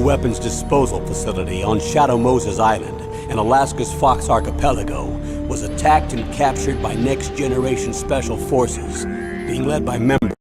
weapons disposal facility on Shadow Moses Island and Alaska's Fox Archipelago was attacked and captured by Next Generation Special Forces, being led by members.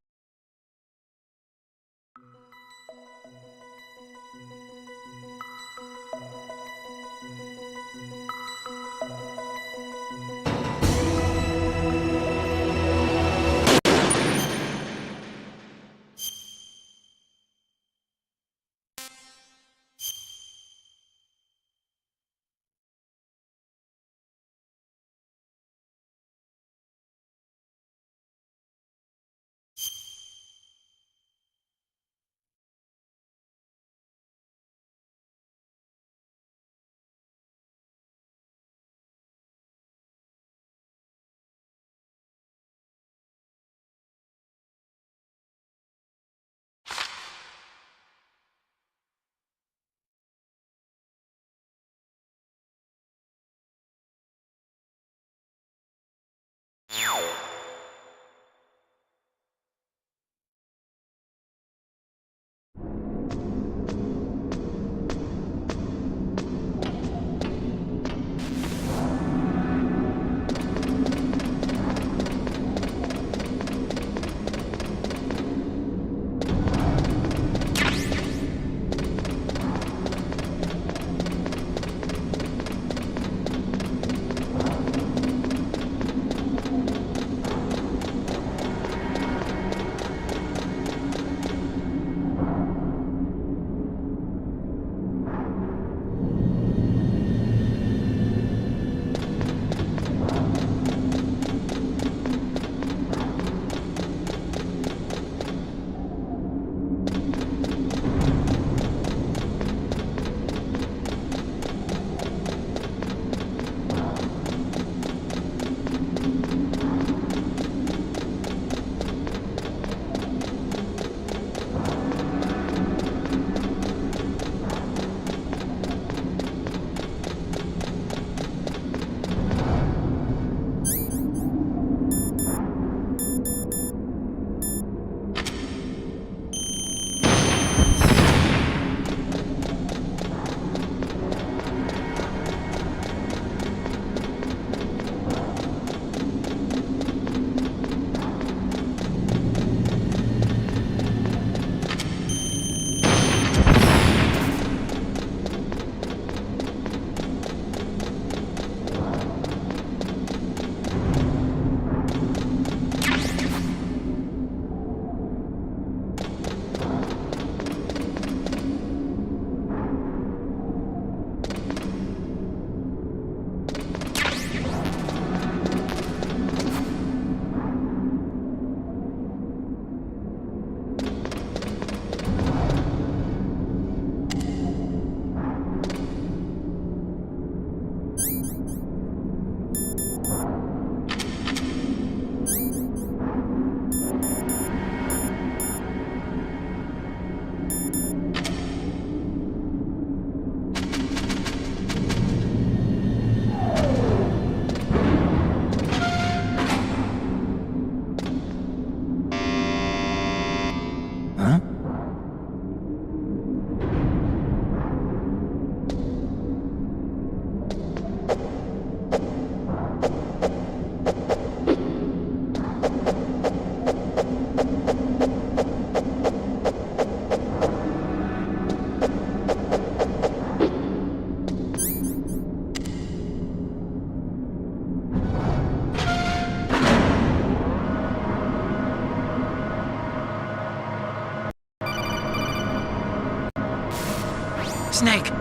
Snake,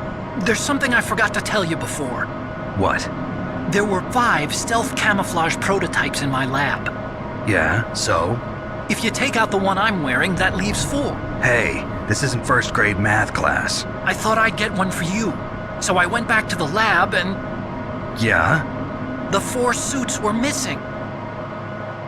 there's something I forgot to tell you before. What? There were 5 stealth camouflage prototypes in my lab. Yeah, so? If you take out the one I'm wearing, that leaves 4. Hey, this isn't first grade math class. I thought I'd get one for you. So I went back to the lab and... Yeah? The 4 suits were missing.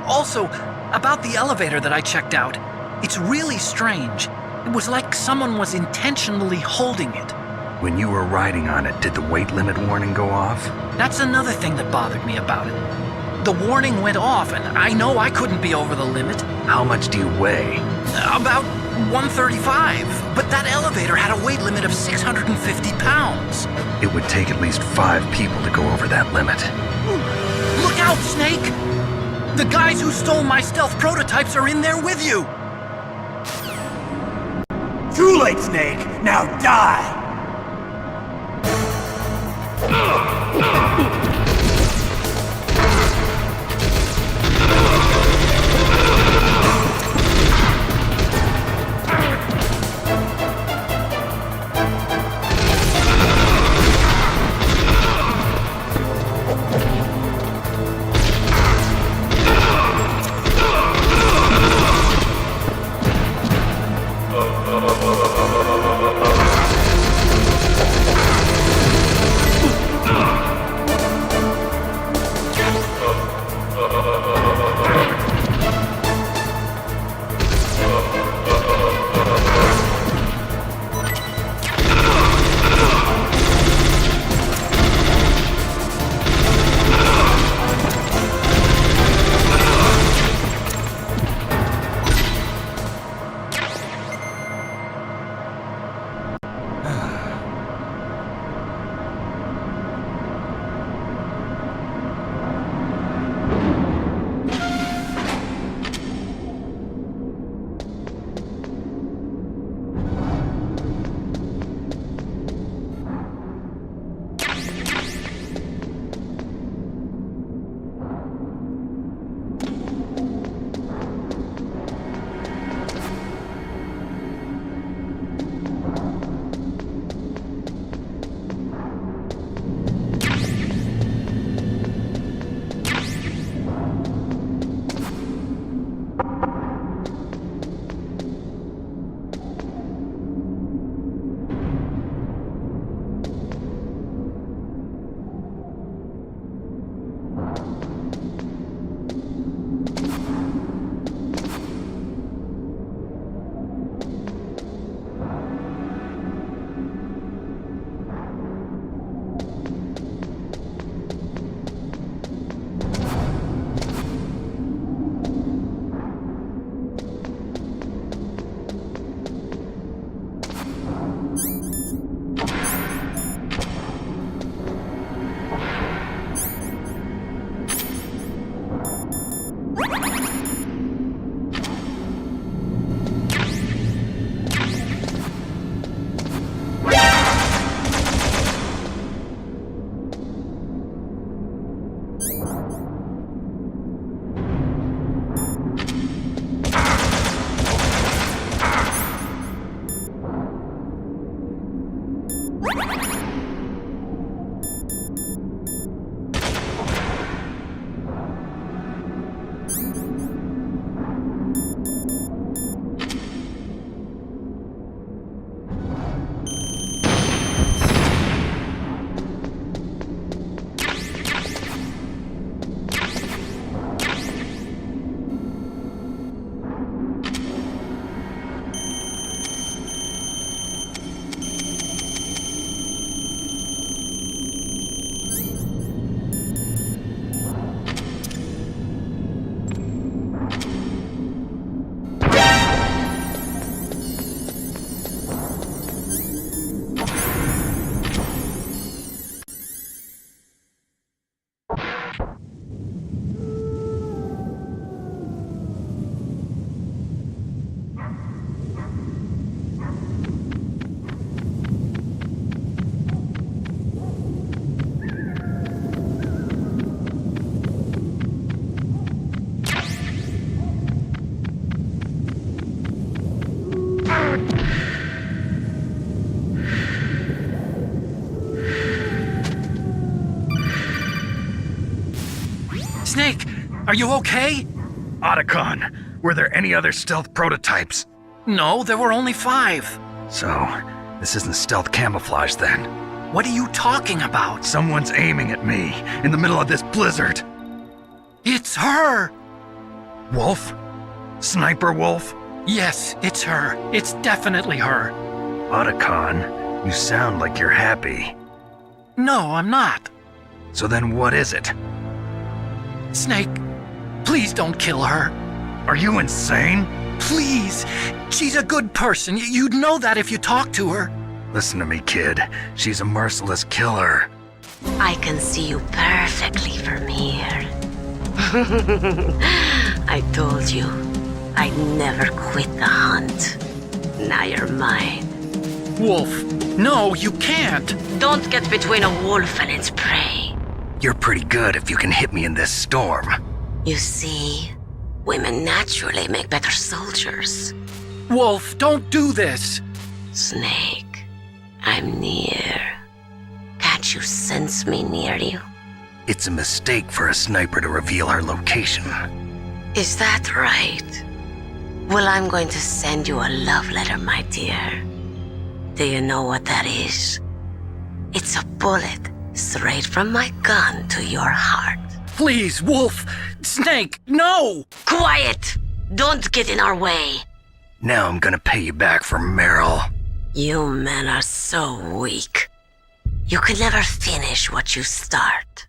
Also, about the elevator that I checked out, it's really strange. It was like someone was intentionally holding it. When you were riding on it, did the weight limit warning go off? That's another thing that bothered me about it. The warning went off, and I know I couldn't be over the limit. How much do you weigh? About 135, but that elevator had a weight limit of 650 pounds. It would take at least 5 people to go over that limit. Look out, Snake! The guys who stole my stealth prototypes are in there with you! Too late, Snake! Now die! Snake, are you okay? Otacon, were there any other stealth prototypes? No, there were only 5. So, this isn't stealth camouflage then. What are you talking about? Someone's aiming at me in the middle of this blizzard. It's her! Wolf? Sniper Wolf? Yes, it's her. It's definitely her. Otacon, you sound like you're happy. No, I'm not. So then what is it? Snake, please don't kill her. Are you insane? Please. She's a good person. You'd know that if you talked to her. Listen to me, kid. She's a merciless killer. I can see you perfectly from here. I told you, I'd never quit the hunt. Now you're mine. Wolf, no, you can't. Don't get between a wolf and its prey. You're pretty good if you can hit me in this storm. You see, women naturally make better soldiers. Wolf, don't do this. Snake, I'm near. Can't you sense me near you? It's a mistake for a sniper to reveal her location. Is that right? Well, I'm going to send you a love letter, my dear. Do you know what that is? It's a bullet straight from my gun to your heart. Please, Wolf. Snake, no! Quiet! Don't get in our way. Now I'm gonna pay you back for Meryl. You men are so weak. You can never finish what you start.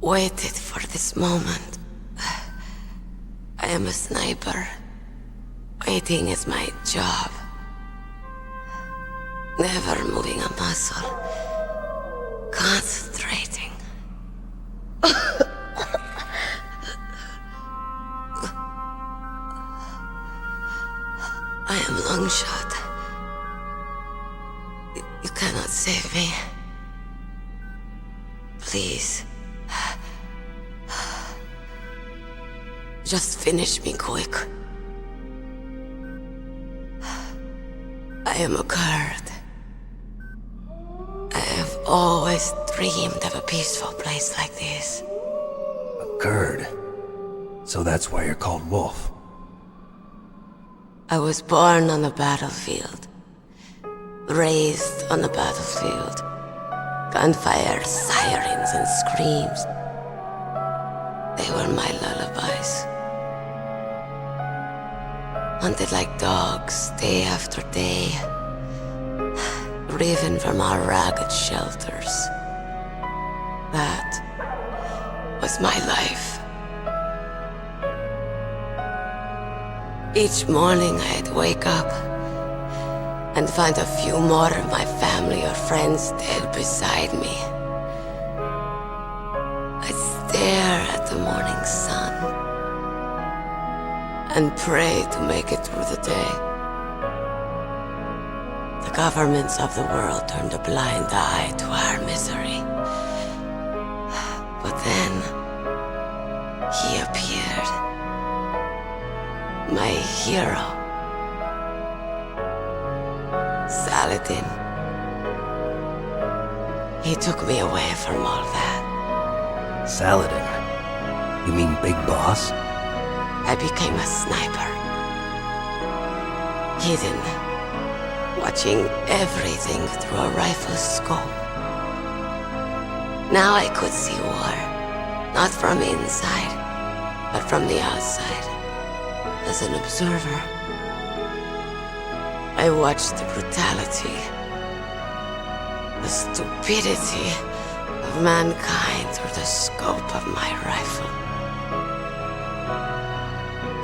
waited for this moment. I am a sniper. Waiting is my job. Never moving a muscle. Concentrating. I am Longshot. You cannot save me. Please. Just finish me quick. I am a Kurd. I have always dreamed of a peaceful place like this. A Kurd. So that's why you're called Wolf. I was born on the battlefield. Raised on the battlefield. Gunfire, sirens, and screams. They were my lullabies. Hunted like dogs, day after day. Driven from our ragged shelters. That was my life. Each morning I'd wake up and find a few more of my family or friends dead beside me. I'd stare at the morning sun and pray to make it through the day. The governments of the world turned a blind eye to our misery. But then, he appeared. My hero. Saladin. He took me away from all that. Saladin? You mean Big Boss? I became a sniper. Hidden. Watching everything through a rifle's scope. Now I could see war. Not from inside, but from the outside. As an observer. I watched the brutality, the stupidity of mankind through the scope of my rifle.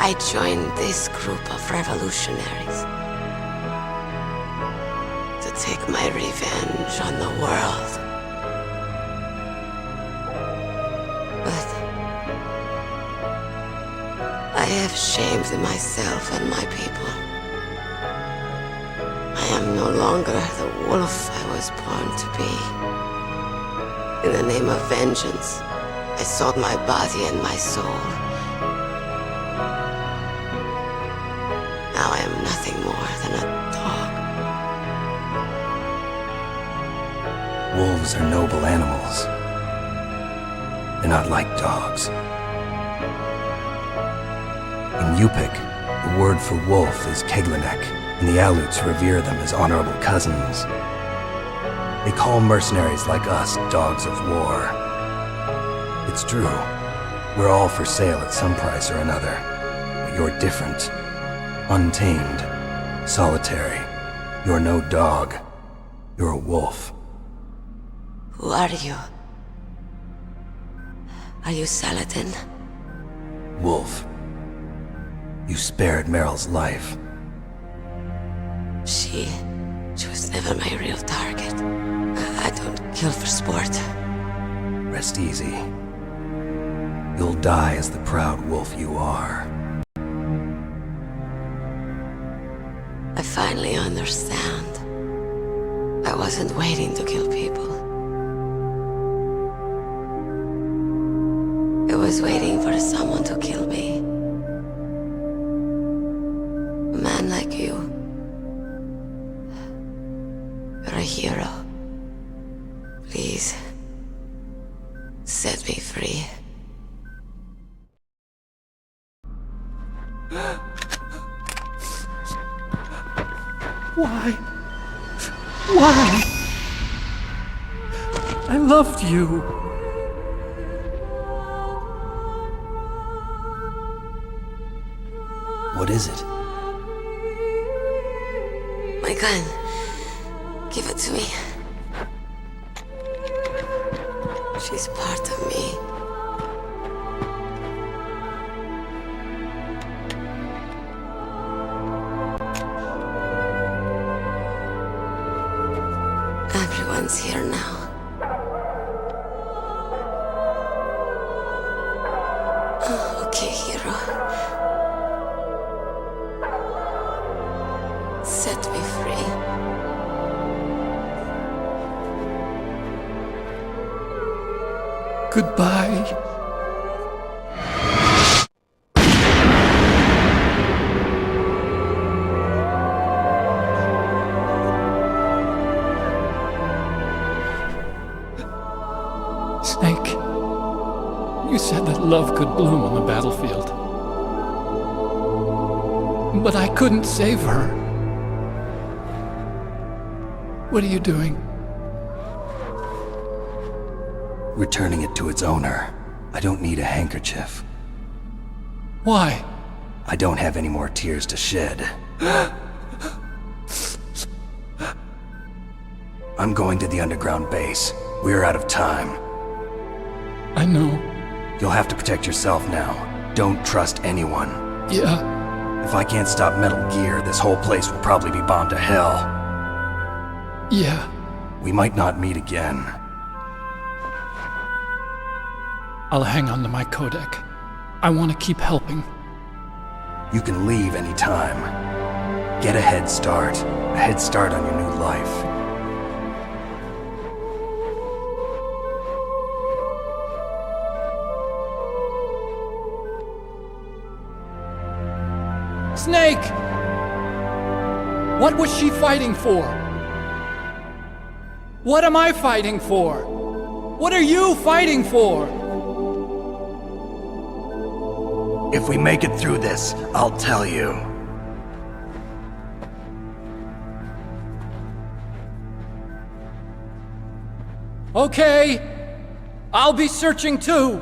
I joined this group of revolutionaries to take my revenge on the world. But I have shamed myself and my people. I am no longer the wolf I was born to be. In the name of vengeance, I sold my body and my soul. Now I am nothing more than a dog. Wolves are noble animals. They're not like dogs. In Yupik, the word for wolf is Keglanek, and the Aleuts revere them as honorable cousins. They call mercenaries like us dogs of war. It's true. We're all for sale at some price or another. But you're different. Untamed. Solitary. You're no dog. You're a wolf. Who are you? Are you Saladin? Wolf. You spared Meryl's life. She was never my real target. I don't kill for sport. Rest easy. You'll die as the proud wolf you are. I finally understand. I wasn't waiting to kill people. I was waiting for someone to kill me. A man like you. You're a hero. Please, set me free. Why? Why? I loved you. What is it? My gun. Give it to me. She's part of me. friends here now. Okay, hero. Set me free. Goodbye. Snake, you said that love could bloom on the battlefield. But I couldn't save her. What are you doing? Returning it to its owner. I don't need a handkerchief. Why? I don't have any more tears to shed. I'm going to the underground base. We're out of time. I know. You'll have to protect yourself now. Don't trust anyone. Yeah. If I can't stop Metal Gear, this whole place will probably be bombed to hell. Yeah. We might not meet again. I'll hang on to my codec. I want to keep helping. You can leave anytime. Get a head start. A head start on your new life. Snake! What was she fighting for? What am I fighting for? What are you fighting for? If we make it through this, I'll tell you. Okay. I'll be searching too.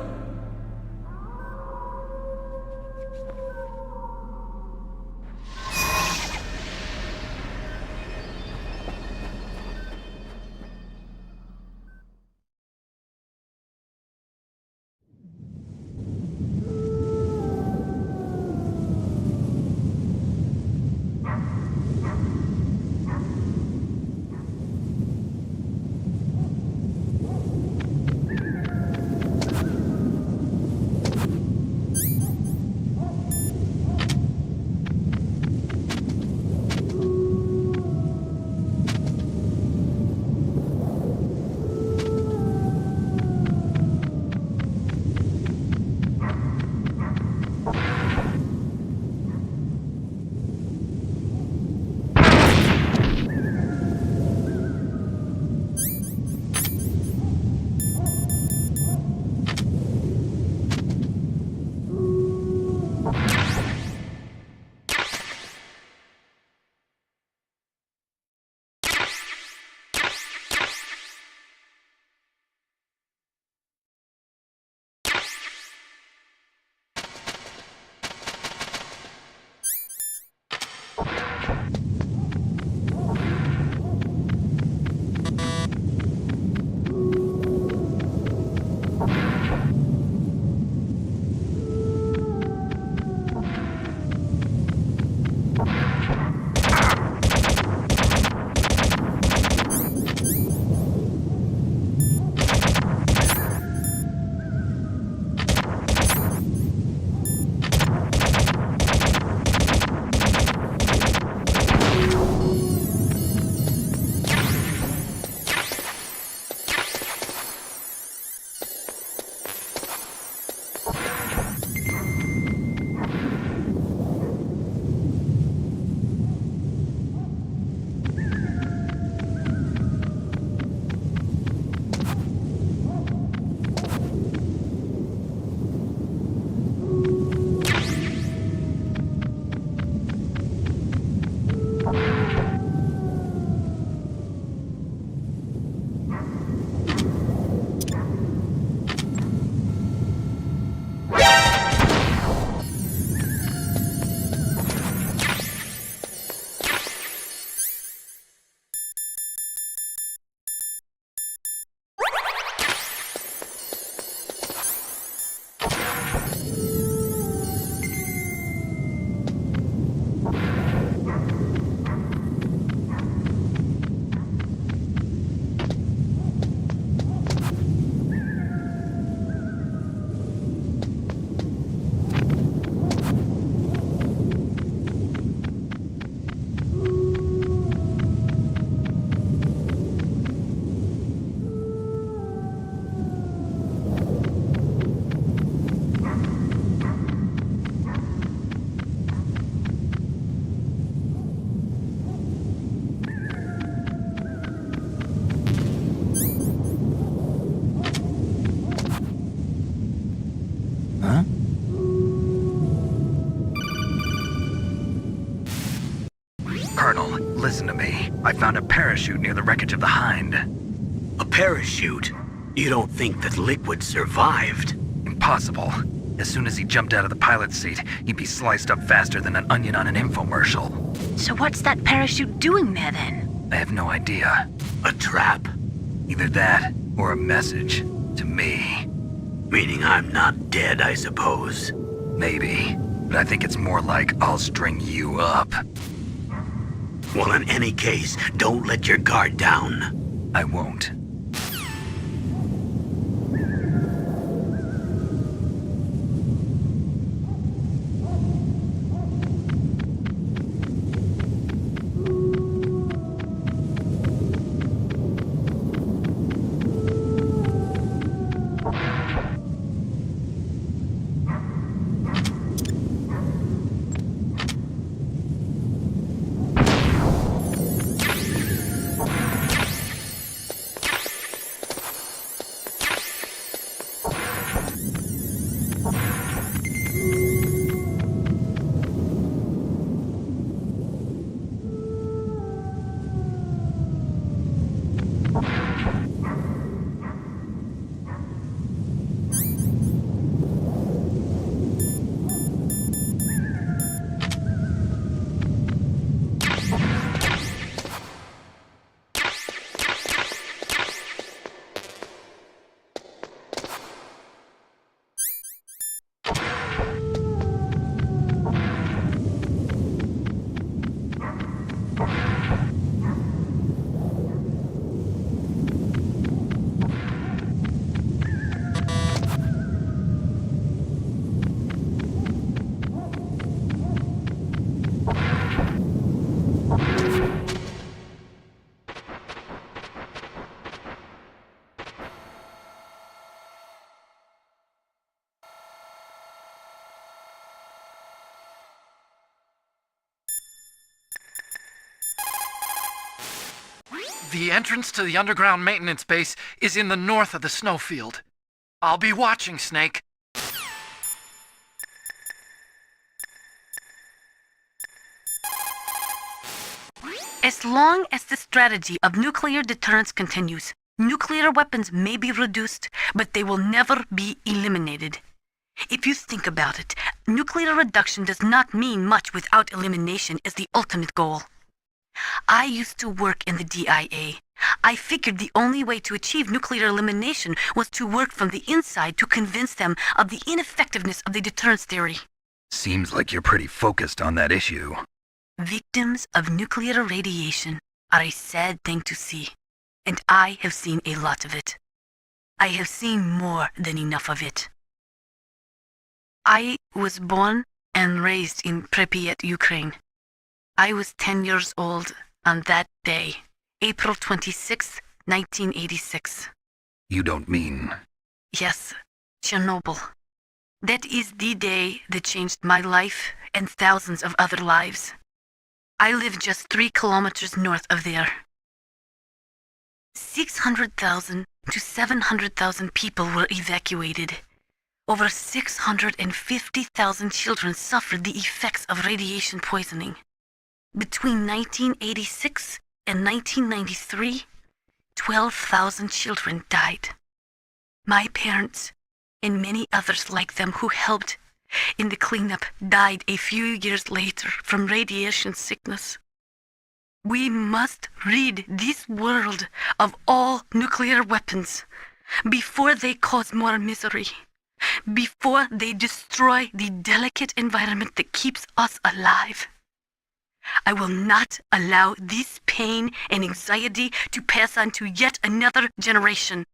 Colonel. Listen to me. I found a parachute near the wreckage of the Hind. A parachute? You don't think that Liquid survived? Impossible. As soon as he jumped out of the pilot's seat, he'd be sliced up faster than an onion on an infomercial. So what's that parachute doing there then? I have no idea. A trap? Either that, or a message. To me. Meaning I'm not dead, I suppose. Maybe. But I think it's more like I'll string you up. Well, in any case, don't let your guard down. I won't. The entrance to the underground maintenance base is in the north of the snowfield. I'll be watching, Snake. As long as the strategy of nuclear deterrence continues, nuclear weapons may be reduced, but they will never be eliminated. If you think about it, nuclear reduction does not mean much without elimination as the ultimate goal. I used to work in the DIA. I figured the only way to achieve nuclear elimination was to work from the inside to convince them of the ineffectiveness of the deterrence theory. Seems like you're pretty focused on that issue. Victims of nuclear radiation are a sad thing to see, and I have seen a lot of it. I have seen more than enough of it. I was born and raised in Pripyat, Ukraine. I was 10 years old on that day, April 26, 1986. You don't mean... Yes, Chernobyl. That is the day that changed my life and thousands of other lives. I live just 3 kilometers north of there. 600,000 to 700,000 people were evacuated. Over 650,000 children suffered the effects of radiation poisoning. Between 1986 and 1993, 12,000 children died. My parents, and many others like them who helped in the cleanup, died a few years later from radiation sickness. We must rid this world of all nuclear weapons before they cause more misery, before they destroy the delicate environment that keeps us alive. I will not allow this pain and anxiety to pass on to yet another generation.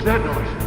was that noise?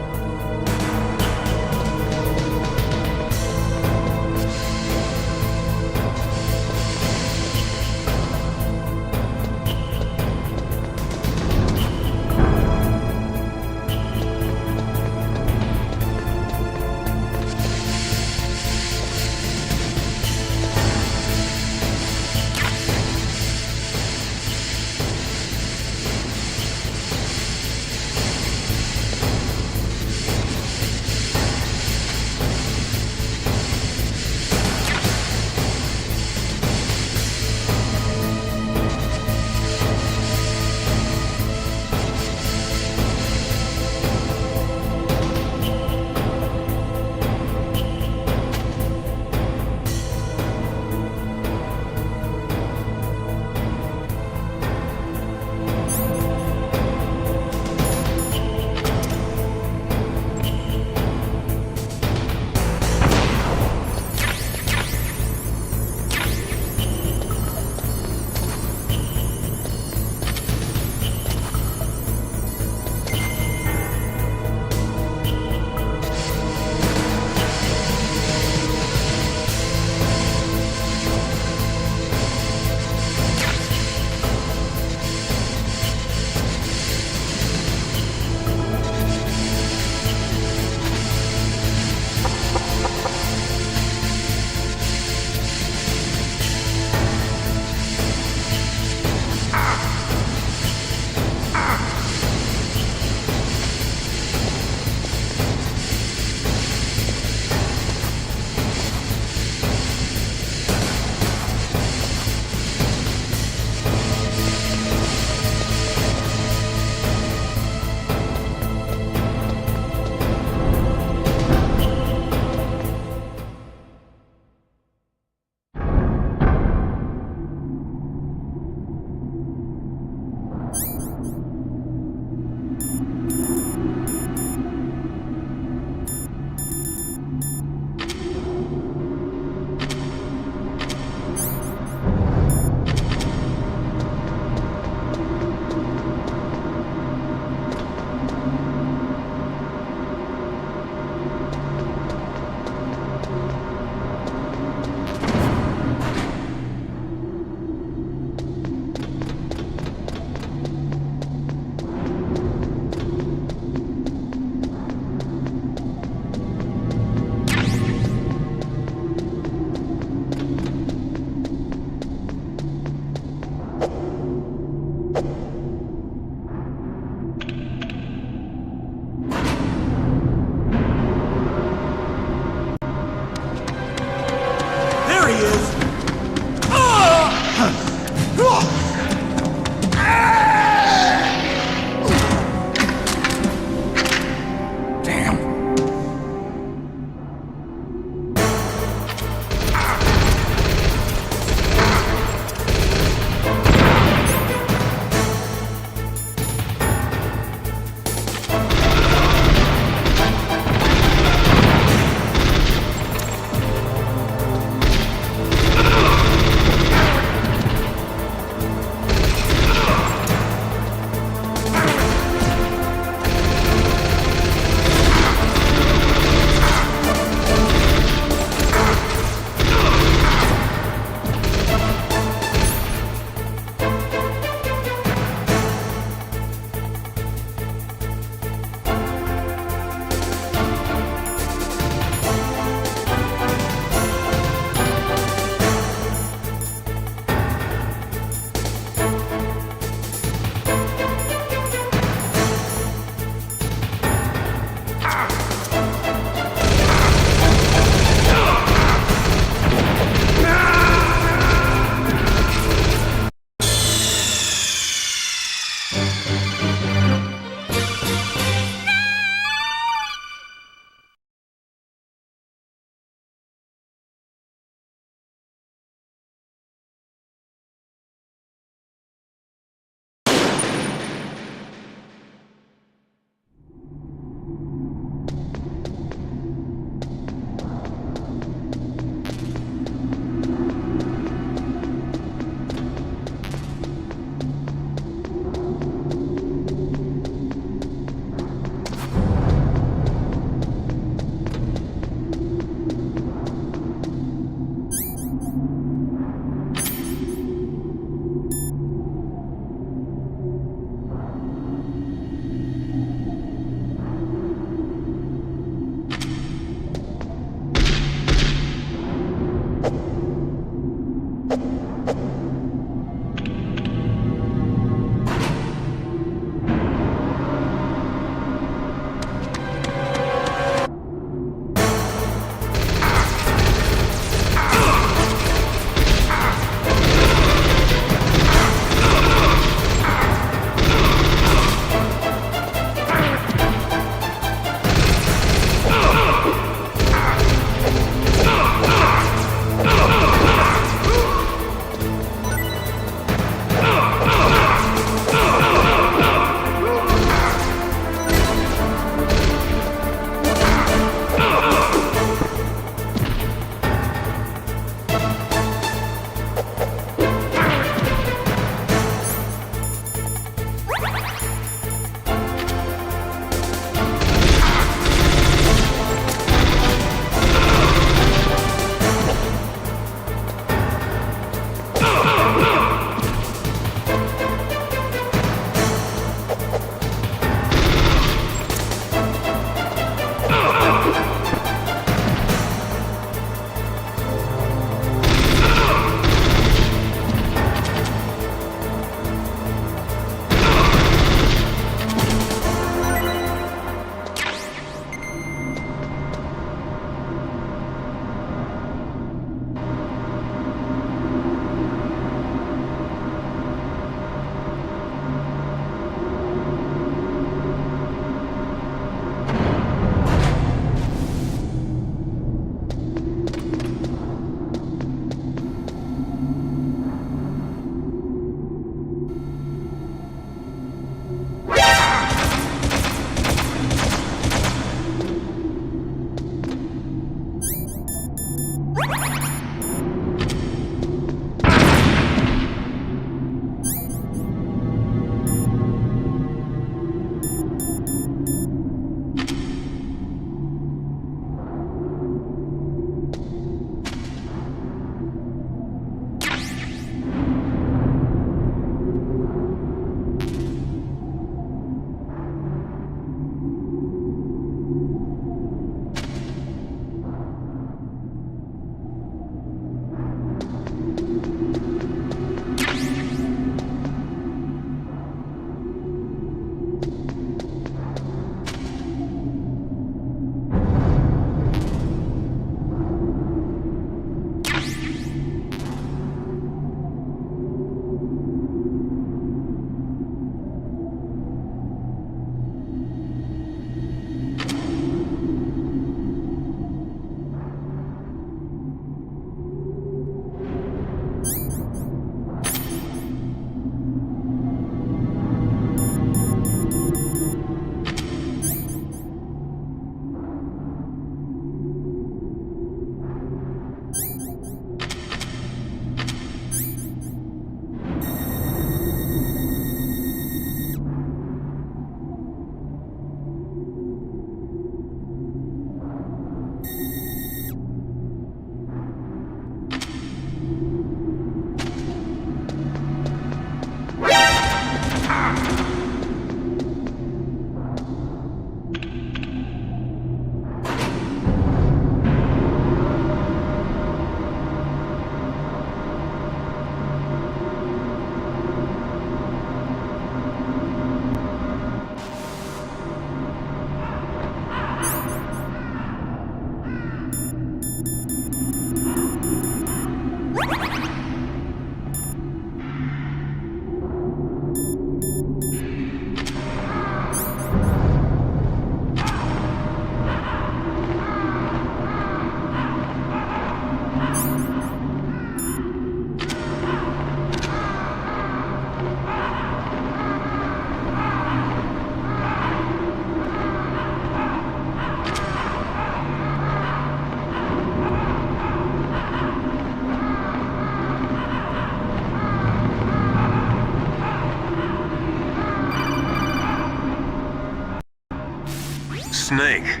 Snake,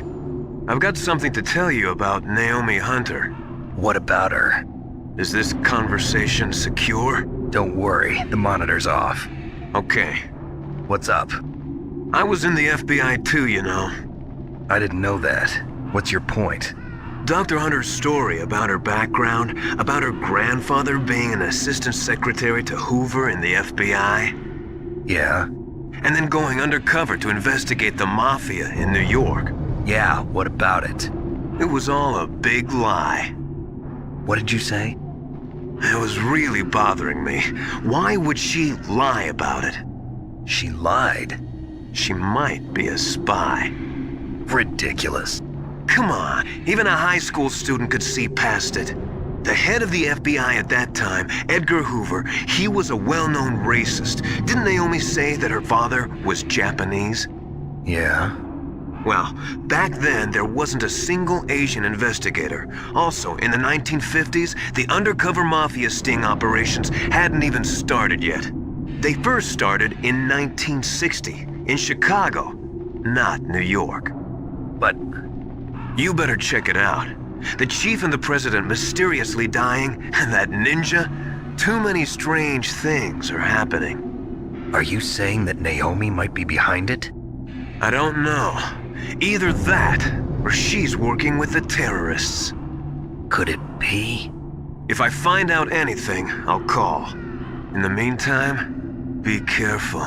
I've got something to tell you about Naomi Hunter. What about her? Is this conversation secure? Don't worry, the monitor's off. Okay. What's up? I was in the FBI too, you know. I didn't know that. What's your point? Dr. Hunter's story about her background, about her grandfather being an assistant secretary to Hoover in the FBI. Yeah? And then going undercover to investigate the Mafia in New York. Yeah, what about it? It was all a big lie. What did you say? It was really bothering me. Why would she lie about it? She lied? She might be a spy. Ridiculous. Come on, even a high school student could see past it. The head of the FBI at that time, Edgar Hoover, he was a well-known racist. Didn't Naomi say that her father was Japanese? Yeah? Well, back then there wasn't a single Asian investigator. Also, in the 1950s, the undercover mafia sting operations hadn't even started yet. They first started in 1960, in Chicago, not New York. But you better check it out. The chief and the president mysteriously dying, and that ninja? Too many strange things are happening. are you saying that Naomi might be behind it? I don't know. Either that, or she's working with the terrorists. Could it be? If I find out anything, I'll call. In the meantime, be careful.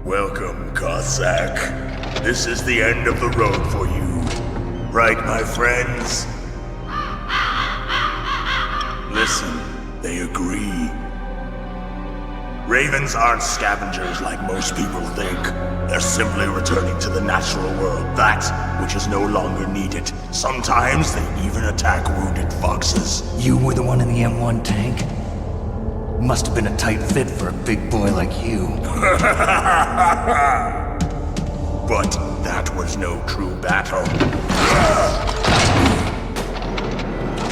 Welcome, Cossack. This is the end of the road for you. Right, my friends? Listen, they agree. Ravens aren't scavengers like most people think. They're simply returning to the natural world, that which is no longer needed. Sometimes they even attack wounded foxes. You were the one in the M1 tank? Must have been a tight fit for a big boy like you. But that was no true battle.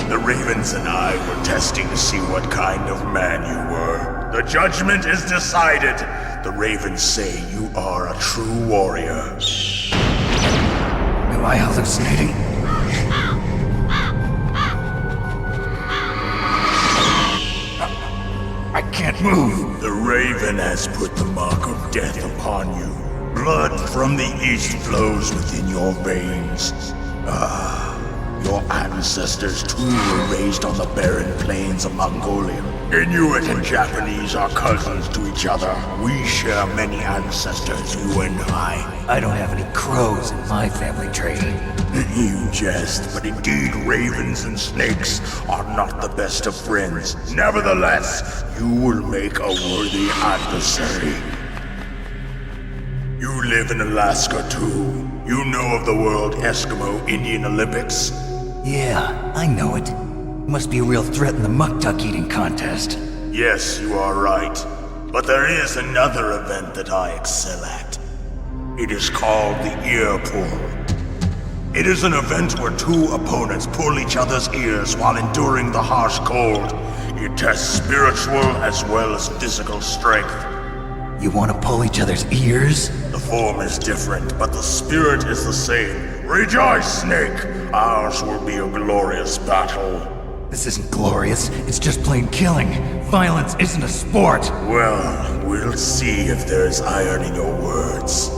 The Ravens and I were testing to see what kind of man you were. The judgment is decided. The Ravens say you are a true warrior. Am I hallucinating? I can't move. The Raven has put the mark of death upon you. Blood from the east flows within your veins. Your ancestors too were raised on the barren plains of Mongolia. Inuit and Japanese are cousins to each other. We share many ancestors, you and I. I don't have any crows in my family tree. You jest, but indeed ravens and snakes are not the best of friends. Nevertheless, you will make a worthy adversary. You live in Alaska too. You know of the World Eskimo Indian Olympics? Yeah, I know it. Must be a real threat in the muck-duck eating contest. Yes, you are right. But there is another event that I excel at. It is called the Ear Pull. It is an event where two opponents pull each other's ears while enduring the harsh cold. It tests spiritual as well as physical strength. You want to pull each other's ears? The form is different, but the spirit is the same. Rejoice, Snake! Ours will be a glorious battle. This isn't glorious. It's just plain killing. Violence isn't a sport. Well, we'll see if there's iron in your words.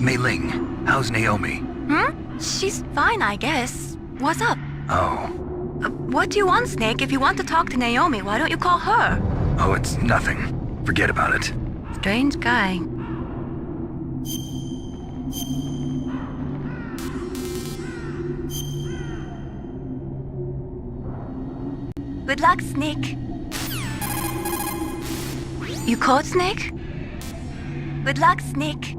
Mei Ling, how's Naomi? She's fine, I guess. What's up? Oh. What do you want, Snake? If you want to talk to Naomi, why don't you call her? Oh, it's nothing. Forget about it. Strange guy. Good luck, Snake. You called, Snake? Good luck, Snake.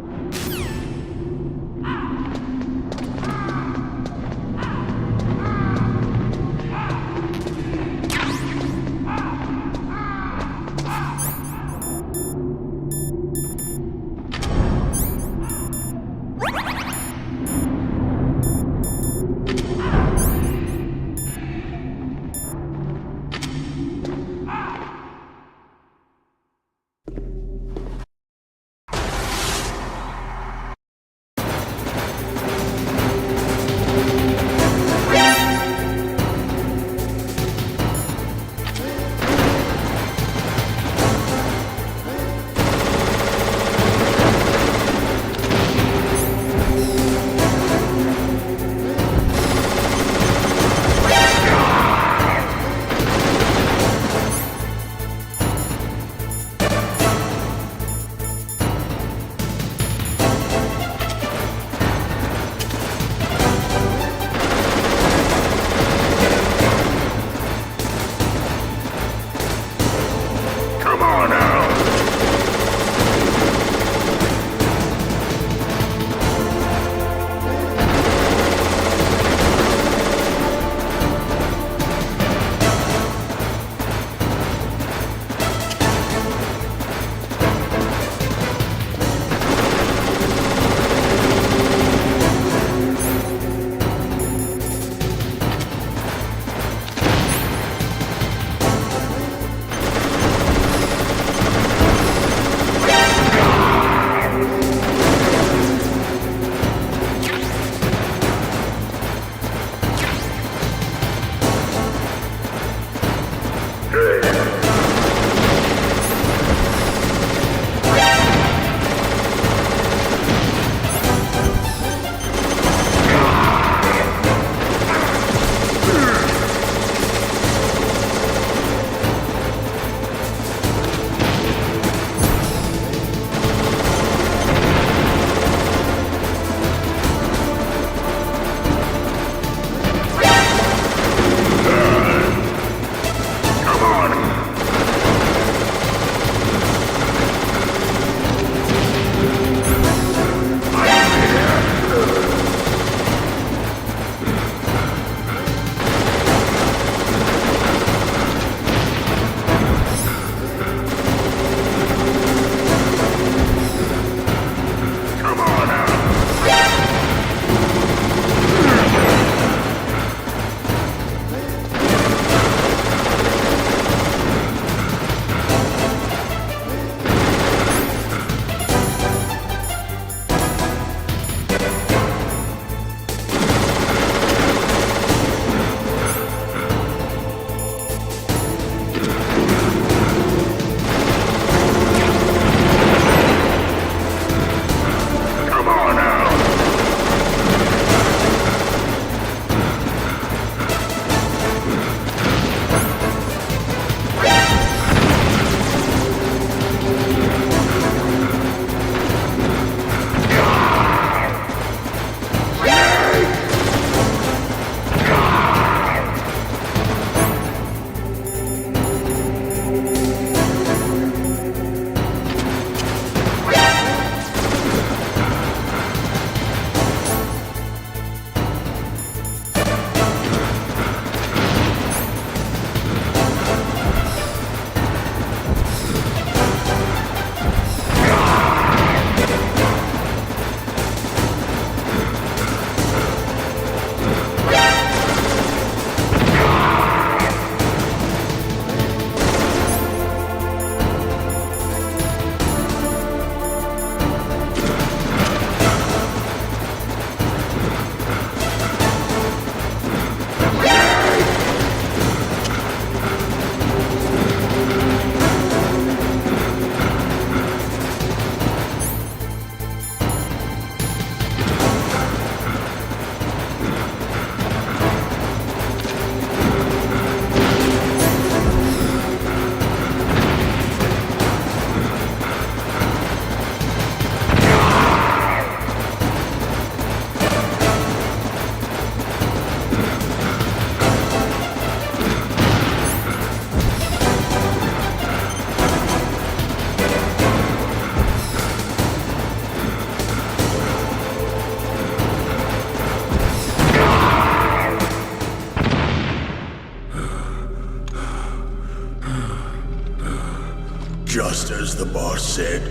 the boss said,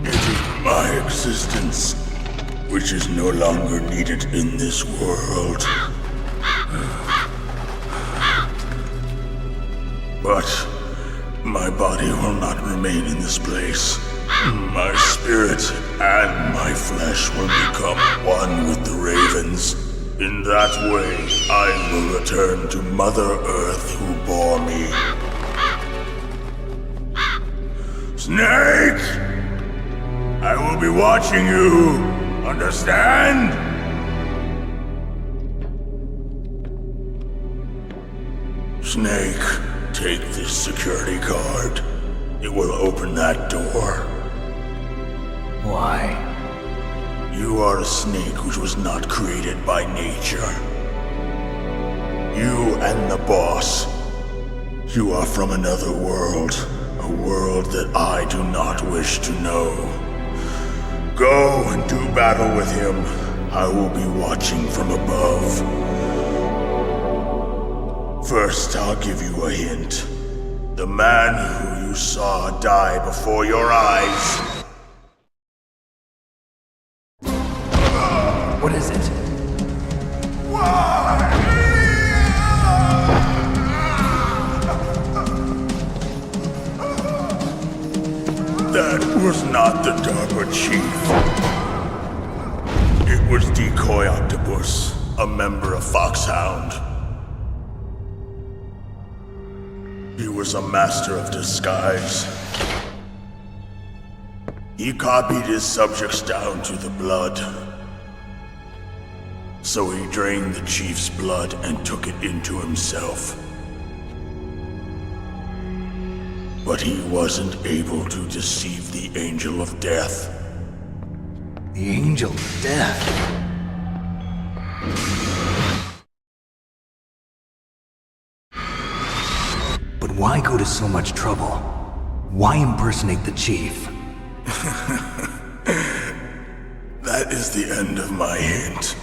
it is my existence which is no longer needed in this world. But my body will not remain in this place. My spirit and my flesh will become one with the ravens. In that way, I will return to Mother Earth who bore me. Snake! I will be watching you. Understand? Snake, take this security card. It will open that door. Why? You are a snake which was not created by nature. You and the boss. You are from another world. A world that I do not wish to know. Go and do battle with him. I will be watching from above. First, I'll give you a hint. The man who you saw die before your eyes. What is it? That was not the DARPA chief. It was Decoy Octopus, a member of Foxhound. He was a master of disguise. He copied his subjects down to the blood. So he drained the chief's blood and took it into himself. But he wasn't able to deceive the Angel of Death. The Angel of Death? But why go to so much trouble? Why impersonate the chief? That is the end of my hint.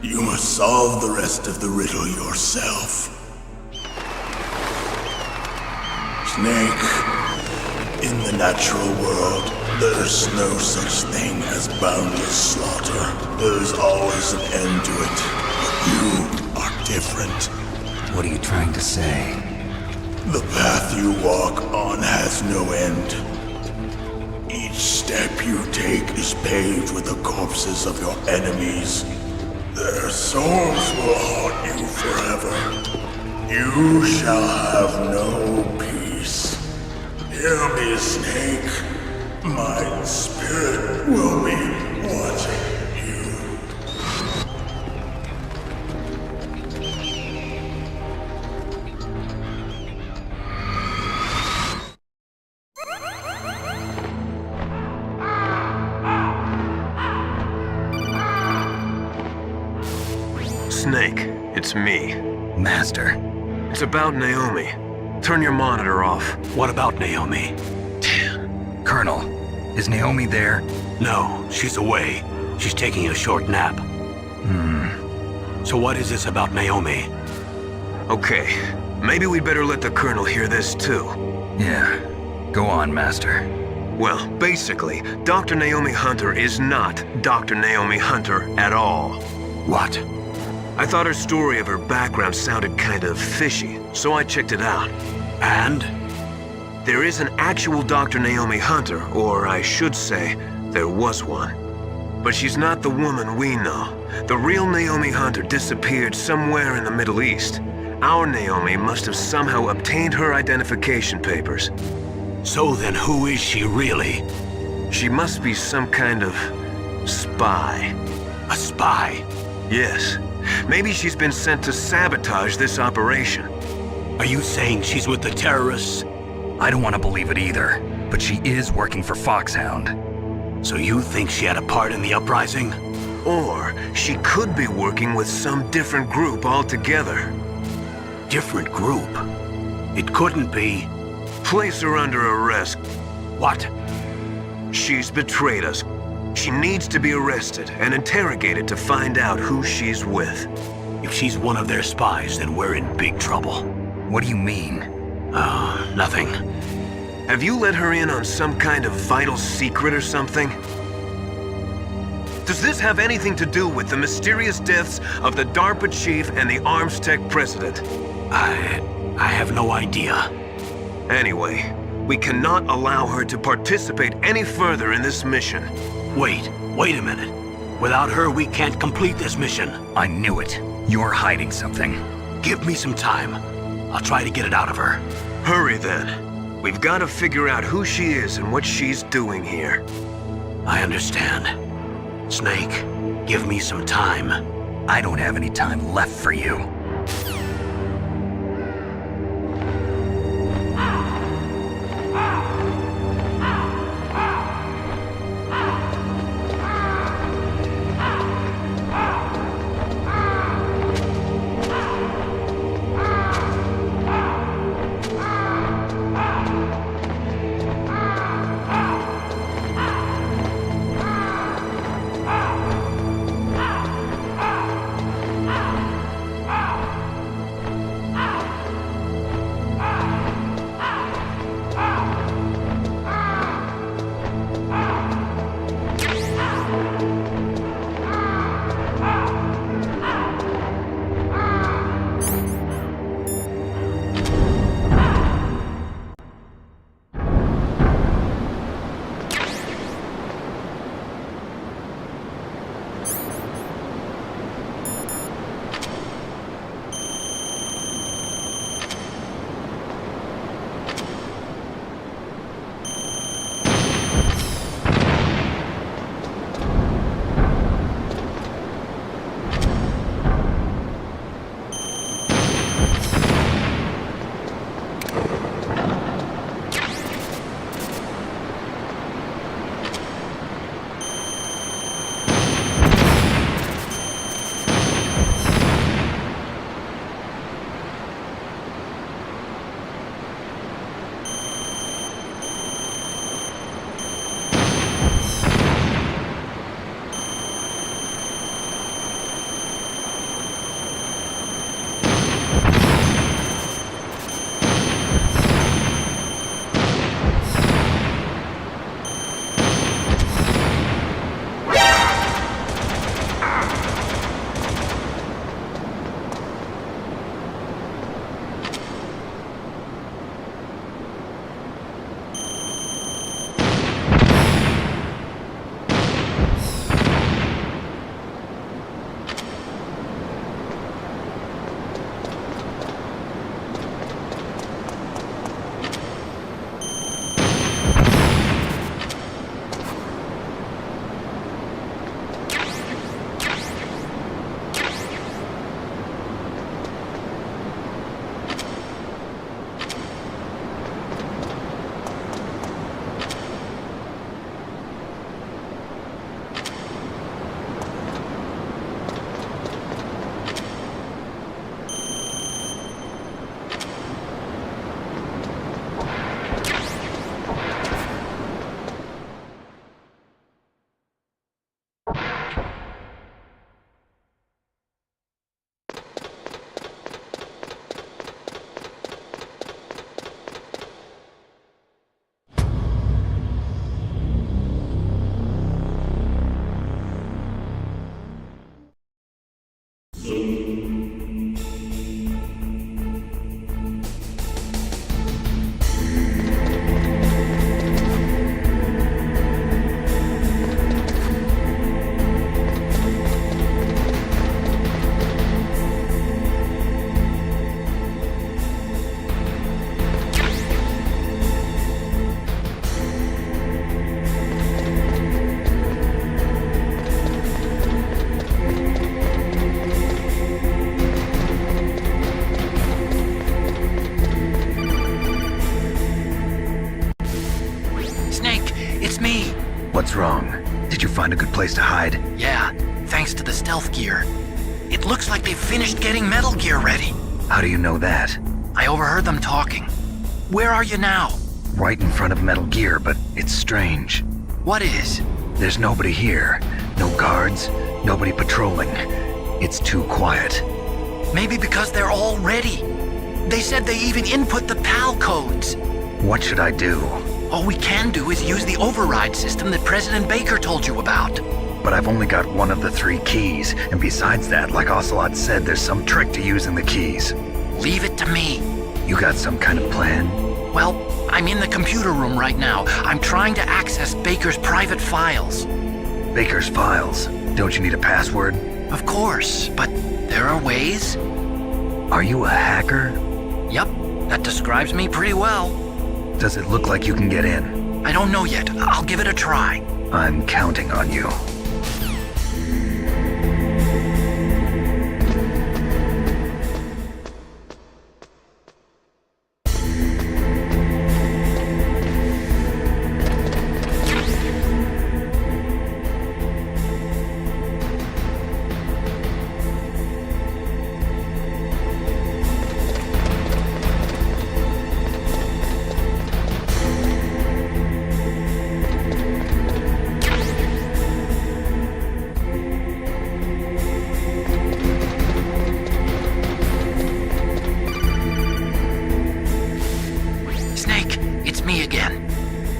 You must solve the rest of the riddle yourself. Snake, in the natural world, there's no such thing as boundless slaughter. There's always an end to it, but you are different. What are you trying to say? The path you walk on has no end. Each step you take is paved with the corpses of your enemies. Their souls will haunt you forever. You shall have no peace. Hear me, Snake. My spirit will be watching you. Snake, it's me. Master. It's about Naomi. Turn your monitor off. What about Naomi? Colonel, is Naomi there? No, she's away. She's taking a short nap. So what is this about Naomi? Okay, maybe we'd better let the Colonel hear this too. Yeah. Go on, Master. Well, basically, Dr. Naomi Hunter is not Dr. Naomi Hunter at all. What? I thought her story of her background sounded kind of fishy, so I checked it out. And? There is an actual Dr. Naomi Hunter, or I should say, there was one. But she's not the woman we know. The real Naomi Hunter disappeared somewhere in the Middle East. Our Naomi must have somehow obtained her identification papers. So then who is she really? She must be some kind of spy. A spy? Yes. Maybe she's been sent to sabotage this operation. Are you saying she's with the terrorists? I don't want to believe it either, but she is working for Foxhound. So you think she had a part in the uprising? Or she could be working with some different group altogether. Different group? It couldn't be. Place her under arrest. What? She's betrayed us. She needs to be arrested and interrogated to find out who she's with. If she's one of their spies, then we're in big trouble. What do you mean? Nothing. Have you let her in on some kind of vital secret or something? Does this have anything to do with the mysterious deaths of the DARPA chief and the ArmsTech president? I have no idea. Anyway, we cannot allow her to participate any further in this mission. Wait a minute. Without her, we can't complete this mission. I knew it. You're hiding something. Give me some time. I'll try to get it out of her. Hurry then. We've got to figure out who she is and what she's doing here. I understand. Snake, give me some time. I don't have any time left for you. What's wrong? Did you find a good place to hide? Yeah, thanks to the stealth gear. It looks like they've finished getting Metal Gear ready. How do you know that? I overheard them talking. Where are you now? Right in front of Metal Gear, but it's strange. What is? There's nobody here. No guards, nobody patrolling. It's too quiet. Maybe because they're all ready. They said they even input the PAL codes. What should I do? All we can do is use the override system that President Baker told you about. But I've only got one of the 3 keys, and besides that, like Ocelot said, there's some trick to using the keys. Leave it to me. You got some kind of plan? Well, I'm in the computer room right now. I'm trying to access Baker's private files. Baker's files? Don't you need a password? Of course, but there are ways. Are you a hacker? Yep, that describes me pretty well. Does it look like you can get in? I don't know yet. I'll give it a try. I'm counting on you.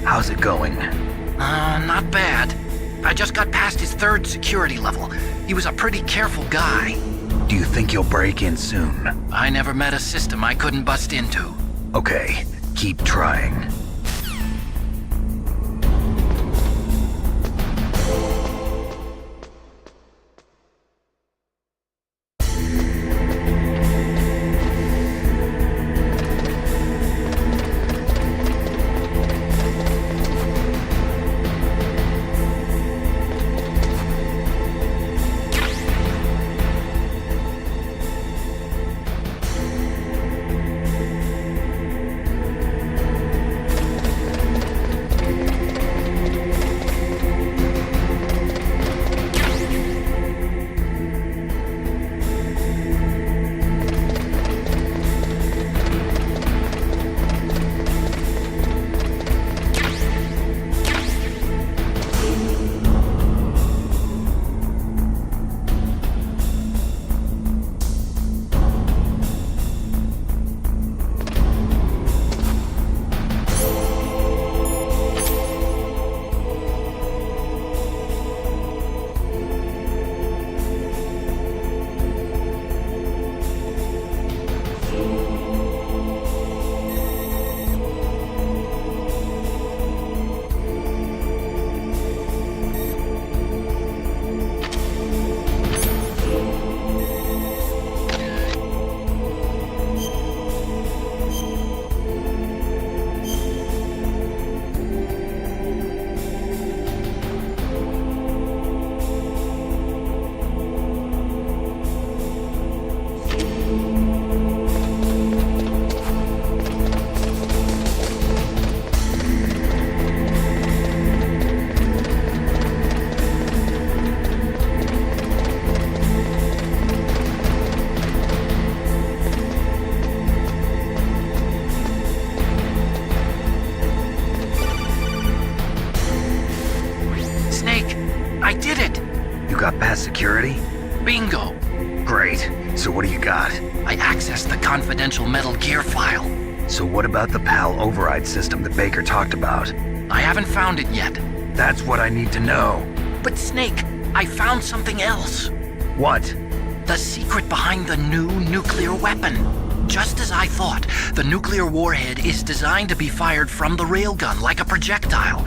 How's it going? Not bad. I just got past his 3rd security level. He was a pretty careful guy. Do you think you'll break in soon? I never met a system I couldn't bust into. Okay, keep trying. You got past security? Bingo! Great. So what do you got? I accessed the confidential Metal Gear file. So what about the PAL override system that Baker talked about? I haven't found it yet. That's what I need to know. But Snake, I found something else. What? The secret behind the new nuclear weapon. Just as I thought, the nuclear warhead is designed to be fired from the railgun like a projectile.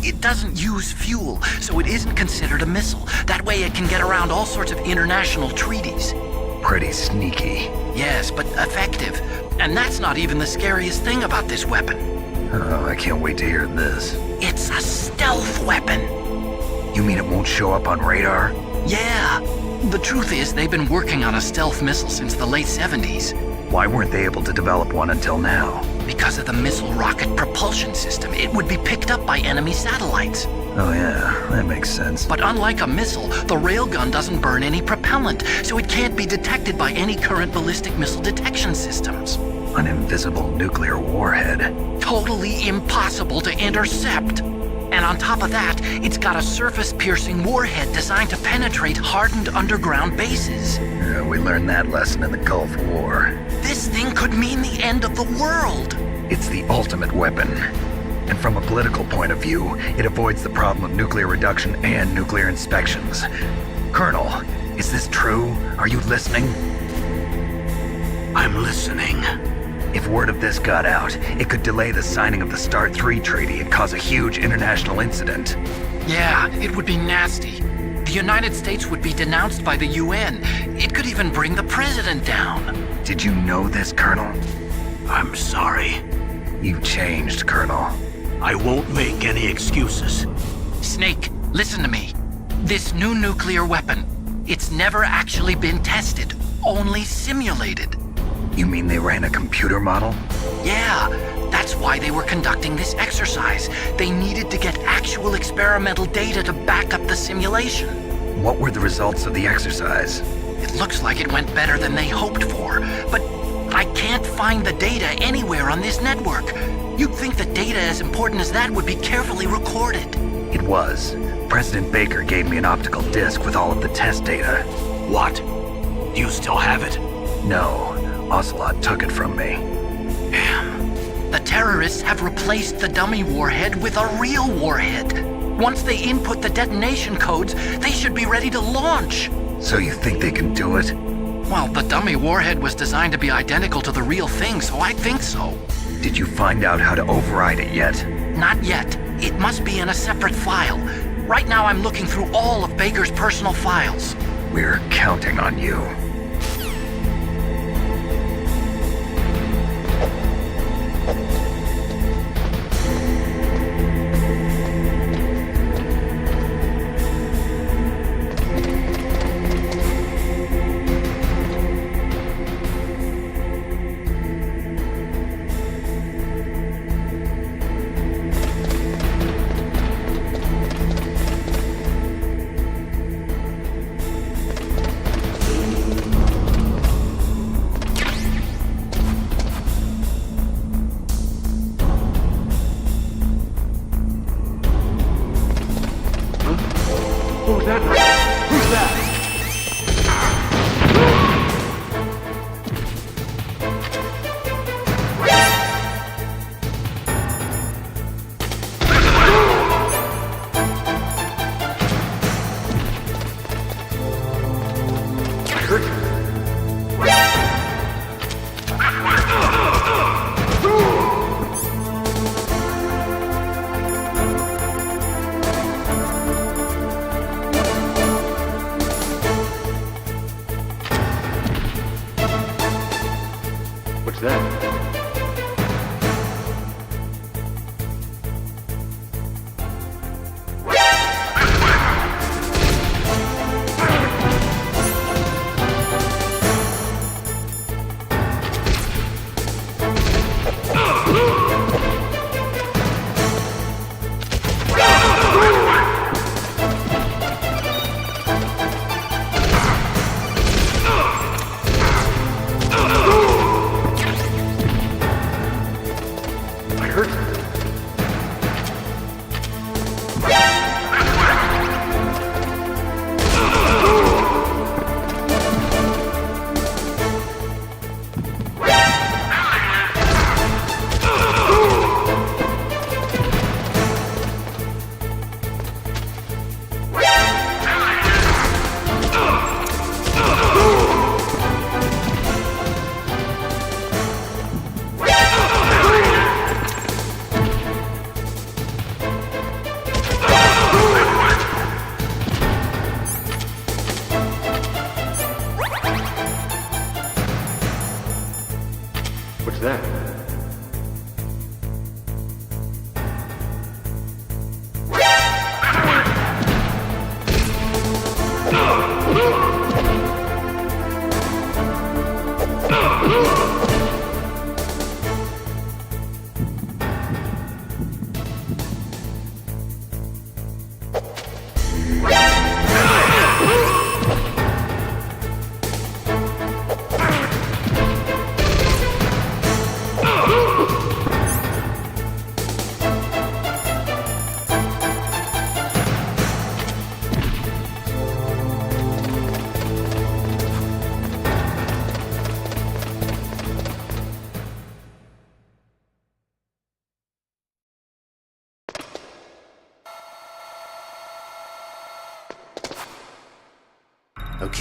It doesn't use fuel, so it isn't considered a missile. That way it can get around all sorts of international treaties. Pretty sneaky. Yes, but effective. And that's not even the scariest thing about this weapon. Oh, I can't wait to hear this. It's a stealth weapon. You mean it won't show up on radar? Yeah. The truth is, they've been working on a stealth missile since the late 70s. Why weren't they able to develop one until now? Because of the missile rocket propulsion system. It would be picked up by enemy satellites. Oh yeah, that makes sense. But unlike a missile, the railgun doesn't burn any propellant, so it can't be detected by any current ballistic missile detection systems. An invisible nuclear warhead. Totally impossible to intercept. And on top of that, it's got a surface-piercing warhead designed to penetrate hardened underground bases. Yeah, we learned that lesson in the Gulf War. This thing could mean the end of the world. It's the ultimate weapon. And from a political point of view, it avoids the problem of nuclear reduction and nuclear inspections. Colonel, is this true? Are you listening? I'm listening. If word of this got out, it could delay the signing of the START 3 treaty and cause a huge international incident. Yeah, it would be nasty. The United States would be denounced by the UN. It could even bring the president down. Did you know this, Colonel? I'm sorry. You've changed, Colonel. I won't make any excuses. Snake, listen to me. This new nuclear weapon, it's never actually been tested, only simulated. You mean they ran a computer model? Yeah, that's why they were conducting this exercise. They needed to get actual experimental data to back up the simulation. What were the results of the exercise? It looks like it went better than they hoped for, but I can't find the data anywhere on this network. You'd think the data as important as that would be carefully recorded. It was. President Baker gave me an optical disc with all of the test data. What? Do you still have it? No, Ocelot took it from me. The terrorists have replaced the dummy warhead with a real warhead. Once they input the detonation codes, they should be ready to launch. So you think they can do it? Well, the dummy warhead was designed to be identical to the real thing, so I think so. Did you find out how to override it yet? Not yet. It must be in a separate file. Right now I'm looking through all of Baker's personal files. We're counting on you.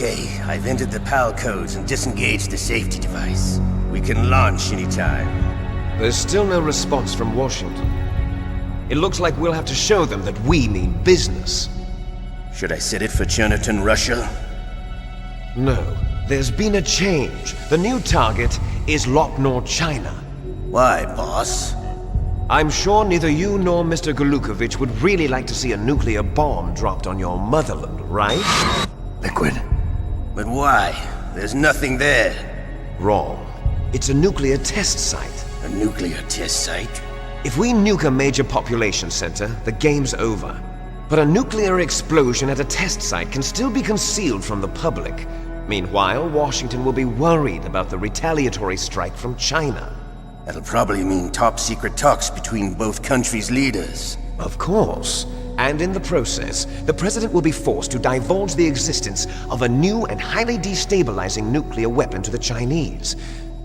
Okay, I've entered the PAL codes and disengaged the safety device. We can launch anytime. There's still no response from Washington. It looks like we'll have to show them that we mean business. Should I set it for Cherniton, Russia? No, there's been a change. The new target is Locknor, China. Why, boss? I'm sure neither you nor Mr. Golukovich would really like to see a nuclear bomb dropped on your motherland, right? Liquid. But why? There's nothing there. Wrong. It's a nuclear test site. A nuclear test site? If we nuke a major population center, the game's over. But a nuclear explosion at a test site can still be concealed from the public. Meanwhile, Washington will be worried about the retaliatory strike from China. That'll probably mean top-secret talks between both countries' leaders. Of course. And in the process, the president will be forced to divulge the existence of a new and highly destabilizing nuclear weapon to the Chinese.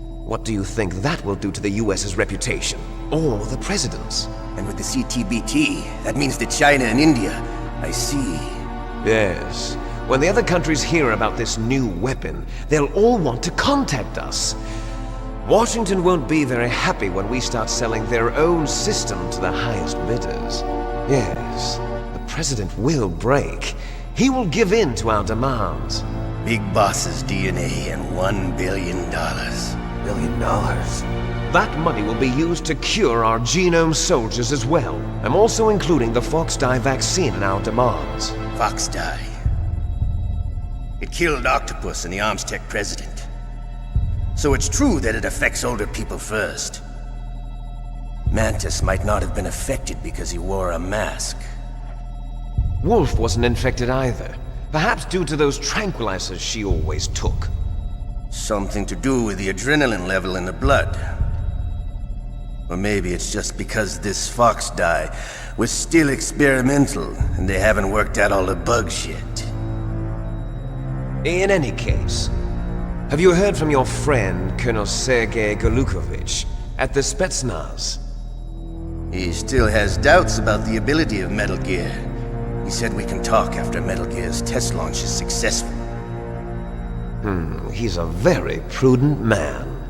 What do you think that will do to the US's reputation? Or the president's? And with the CTBT, that means that China and India. I see. Yes. When the other countries hear about this new weapon, they'll all want to contact us. Washington won't be very happy when we start selling their own system to the highest bidders. Yes, the president will break. He will give in to our demands. Big Boss's DNA and $1 billion. $1 billion? That money will be used to cure our genome soldiers as well. I'm also including the Foxdie vaccine in our demands. Foxdie. It killed Octopus and the Armstech president. So it's true that it affects older people first. Mantis might not have been affected because he wore a mask. Wolf wasn't infected either. Perhaps due to those tranquilizers she always took. Something to do with the adrenaline level in the blood. Or maybe it's just because this Foxdie was still experimental and they haven't worked out all the bugs yet. In any case, have you heard from your friend, Colonel Sergei Golukovich, at the Spetsnaz? He still has doubts about the ability of Metal Gear. He said we can talk after Metal Gear's test launch is successful. He's a very prudent man.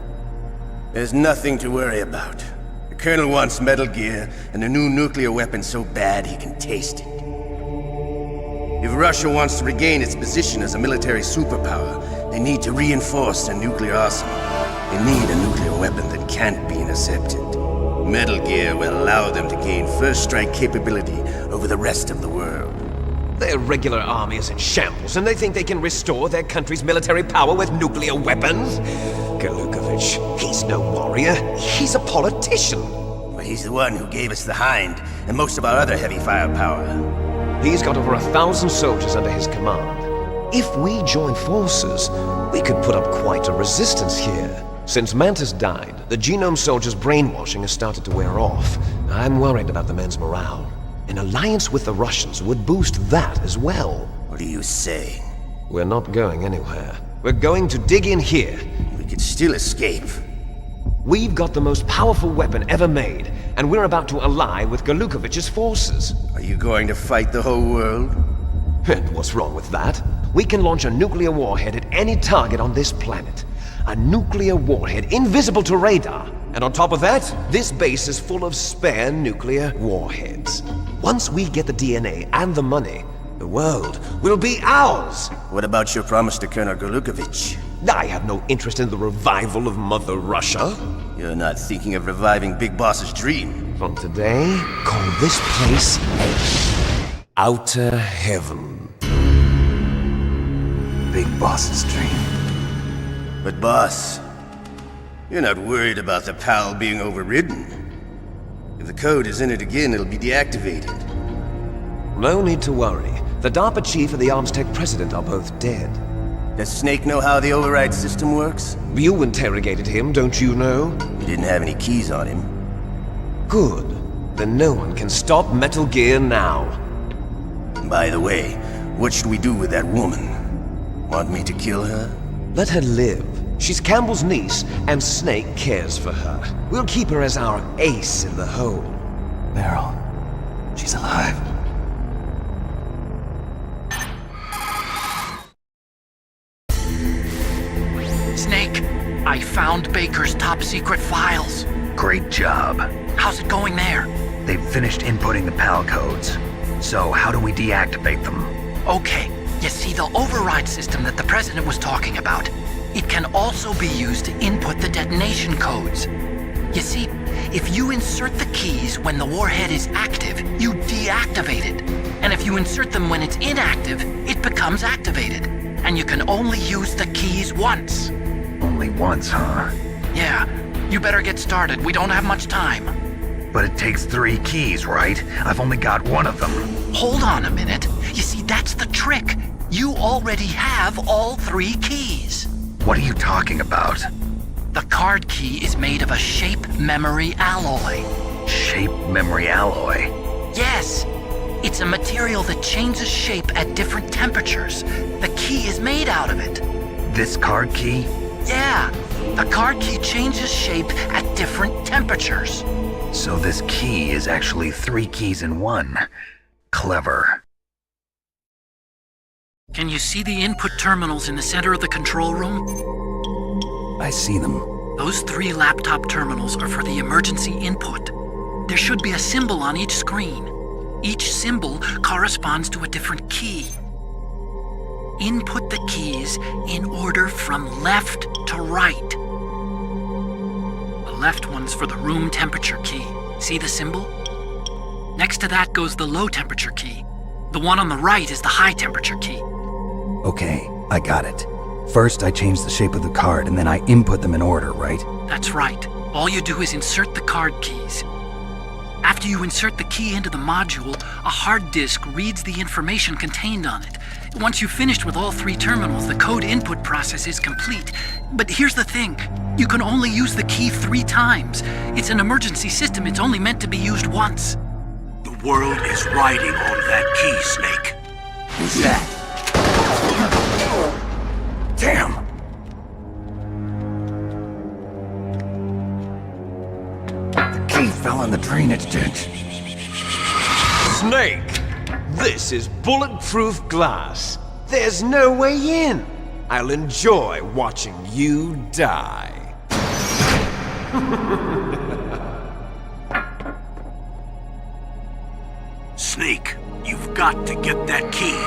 There's nothing to worry about. The Colonel wants Metal Gear and a new nuclear weapon so bad he can taste it. If Russia wants to regain its position as a military superpower, they need to reinforce their nuclear arsenal. They need a nuclear weapon that can't be intercepted. Metal Gear will allow them to gain first strike capability over the rest of the world. Their regular army is in shambles, and they think they can restore their country's military power with nuclear weapons? Golukovich, he's no warrior. He's a politician. Well, he's the one who gave us the Hind and most of our other heavy firepower. He's got over 1,000 soldiers under his command. If we join forces, we could put up quite a resistance here. Since Mantis died, the genome soldiers' brainwashing has started to wear off. I'm worried about the men's morale. An alliance with the Russians would boost that as well. What are you saying? We're not going anywhere. We're going to dig in here. We could still escape. We've got the most powerful weapon ever made, and we're about to ally with Golukovich's forces. Are you going to fight the whole world? And what's wrong with that? We can launch a nuclear warhead at any target on this planet. A nuclear warhead invisible to radar. And on top of that, this base is full of spare nuclear warheads. Once we get the DNA and the money, the world will be ours! What about your promise to Colonel Golukovich? I have no interest in the revival of Mother Russia. You're not thinking of reviving Big Boss's dream. From today, call this place Outer Heaven. Big Boss's dream. But boss, you're not worried about the PAL being overridden. If the code is in it again, it'll be deactivated. No need to worry. The DARPA chief and the Armstech president are both dead. Does Snake know how the override system works? You interrogated him, don't you know? He didn't have any keys on him. Good. Then no one can stop Metal Gear now. By the way, what should we do with that woman? Want me to kill her? Let her live. She's Campbell's niece, and Snake cares for her. We'll keep her as our ace in the hole. Meryl, she's alive. Snake, I found Baker's top secret files. Great job. How's it going there? They've finished inputting the PAL codes. So how do we deactivate them? Okay, you see the override system that the President was talking about. It can also be used to input the detonation codes. You see, if you insert the keys when the warhead is active, you deactivate it. And if you insert them when it's inactive, it becomes activated. And you can only use the keys once. Only once, huh? Yeah, you better get started. We don't have much time. But it takes 3 keys, right? I've only got one of them. Hold on a minute. You see, that's the trick. You already have all 3 keys. What are you talking about? The card key is made of a shape memory alloy. Shape memory alloy? Yes. It's a material that changes shape at different temperatures. The key is made out of it. This card key? Yeah. The card key changes shape at different temperatures. So this key is actually 3 keys in one. Clever. Can you see the input terminals in the center of the control room? I see them. Those 3 laptop terminals are for the emergency input. There should be a symbol on each screen. Each symbol corresponds to a different key. Input the keys in order from left to right. The left one's for the room temperature key. See the symbol? Next to that goes the low temperature key. The one on the right is the high temperature key. Okay, I got it. First, I change the shape of the card, and then I input them in order, right? That's right. All you do is insert the card keys. After you insert the key into the module, a hard disk reads the information contained on it. Once you've finished with all 3 terminals, the code input process is complete. But here's the thing. You can only use the key 3 times. It's an emergency system. It's only meant to be used once. The world is riding on that key, Snake. Who's that? Damn! The key fell in the drainage ditch. Snake! This is bulletproof glass. There's no way in. I'll enjoy watching you die. Snake, you've got to get that key.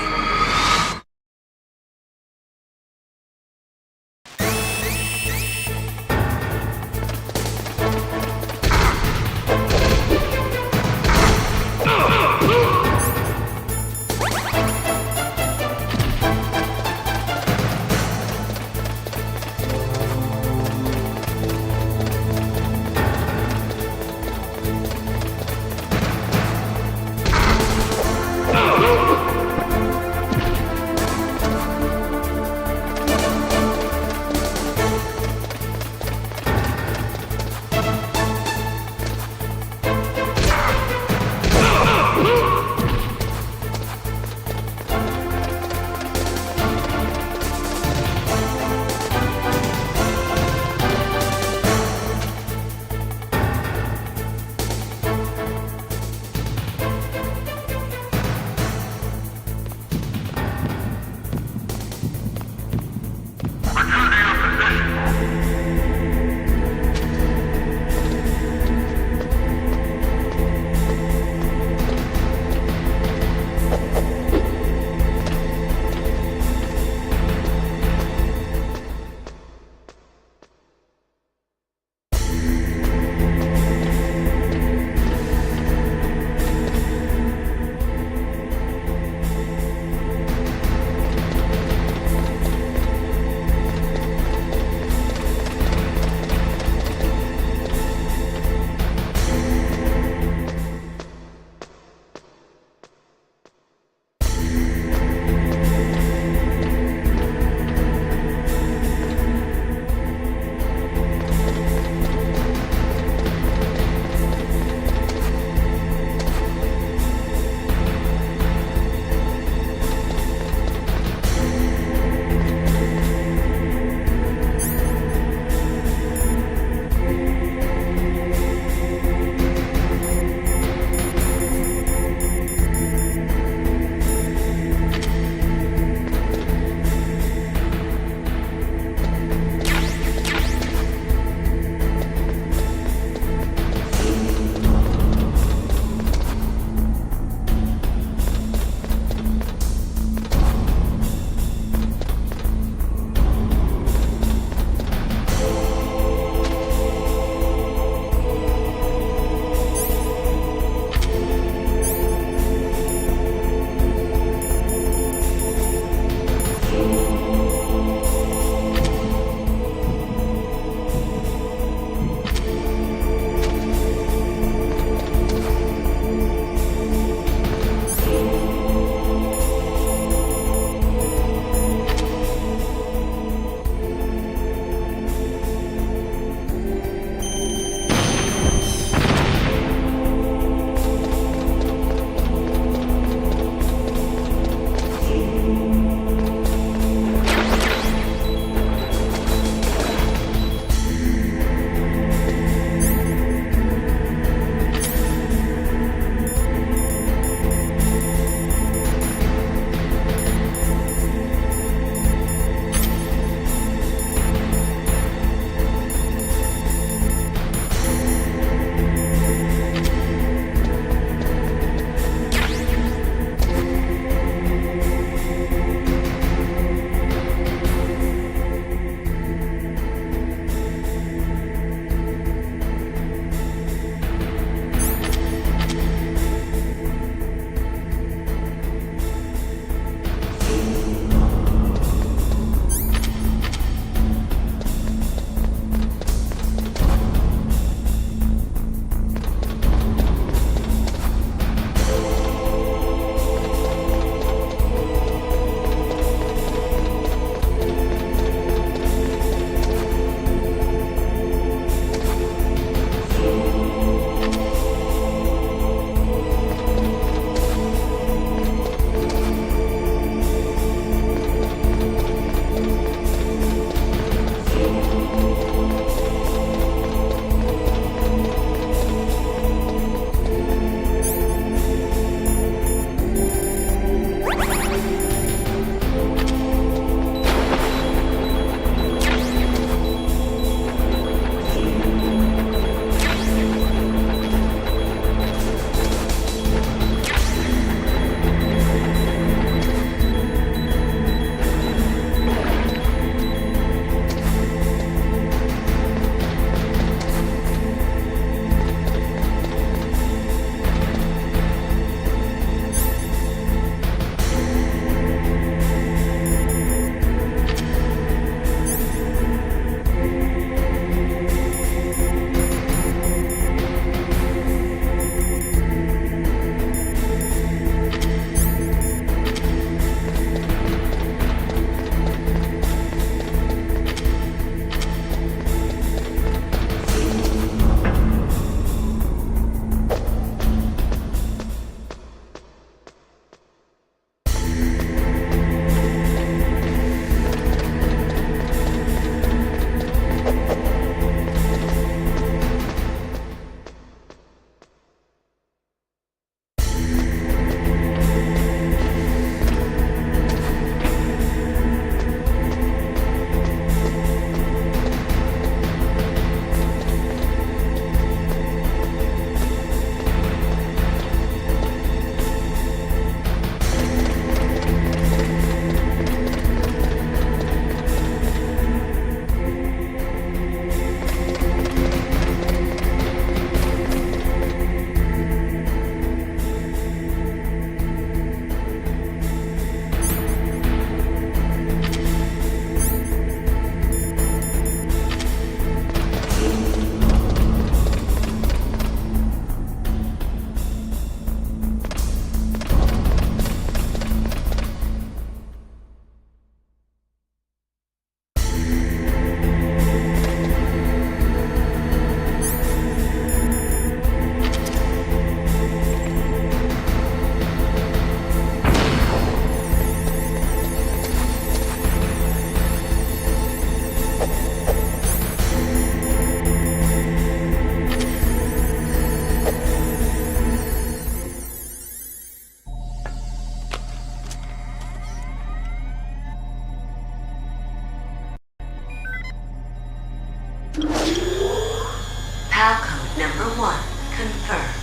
PAL code number 1 confirmed.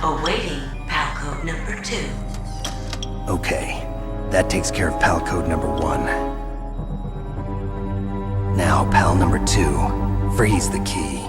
Awaiting PAL code number 2. Okay, that takes care of PAL code number 1. Now, PAL number 2, freeze the key.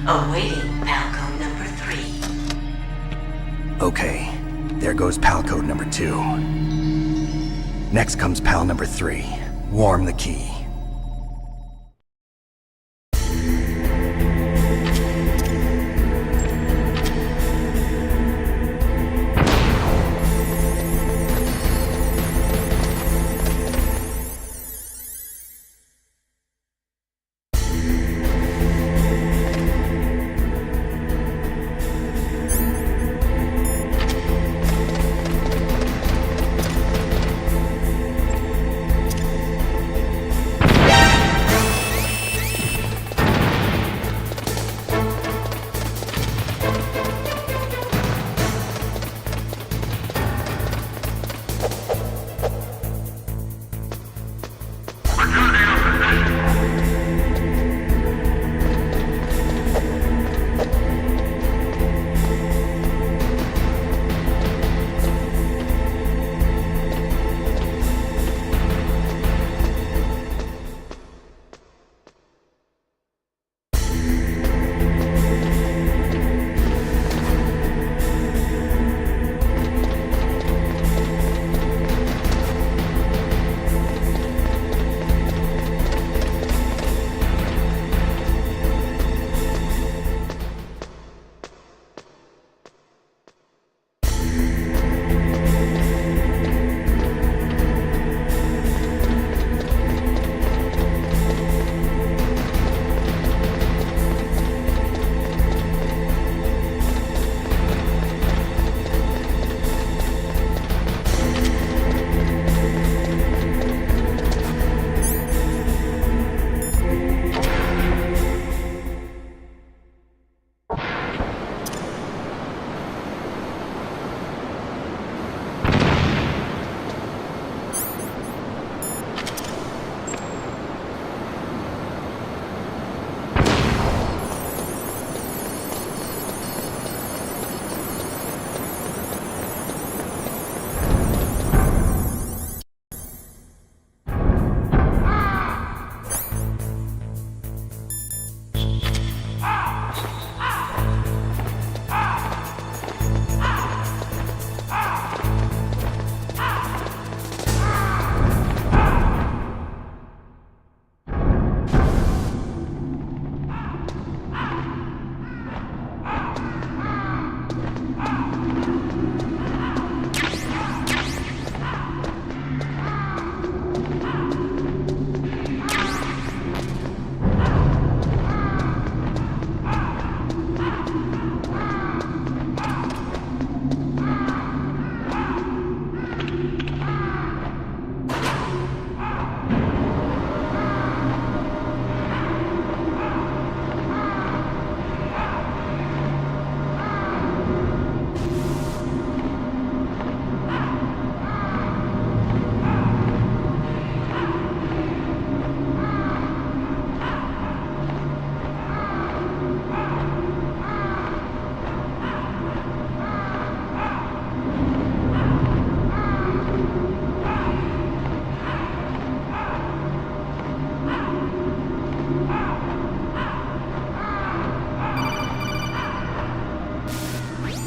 Awaiting Palco number 3. Okay, there goes pal code number 2. Next comes pal number 3. Warm the key.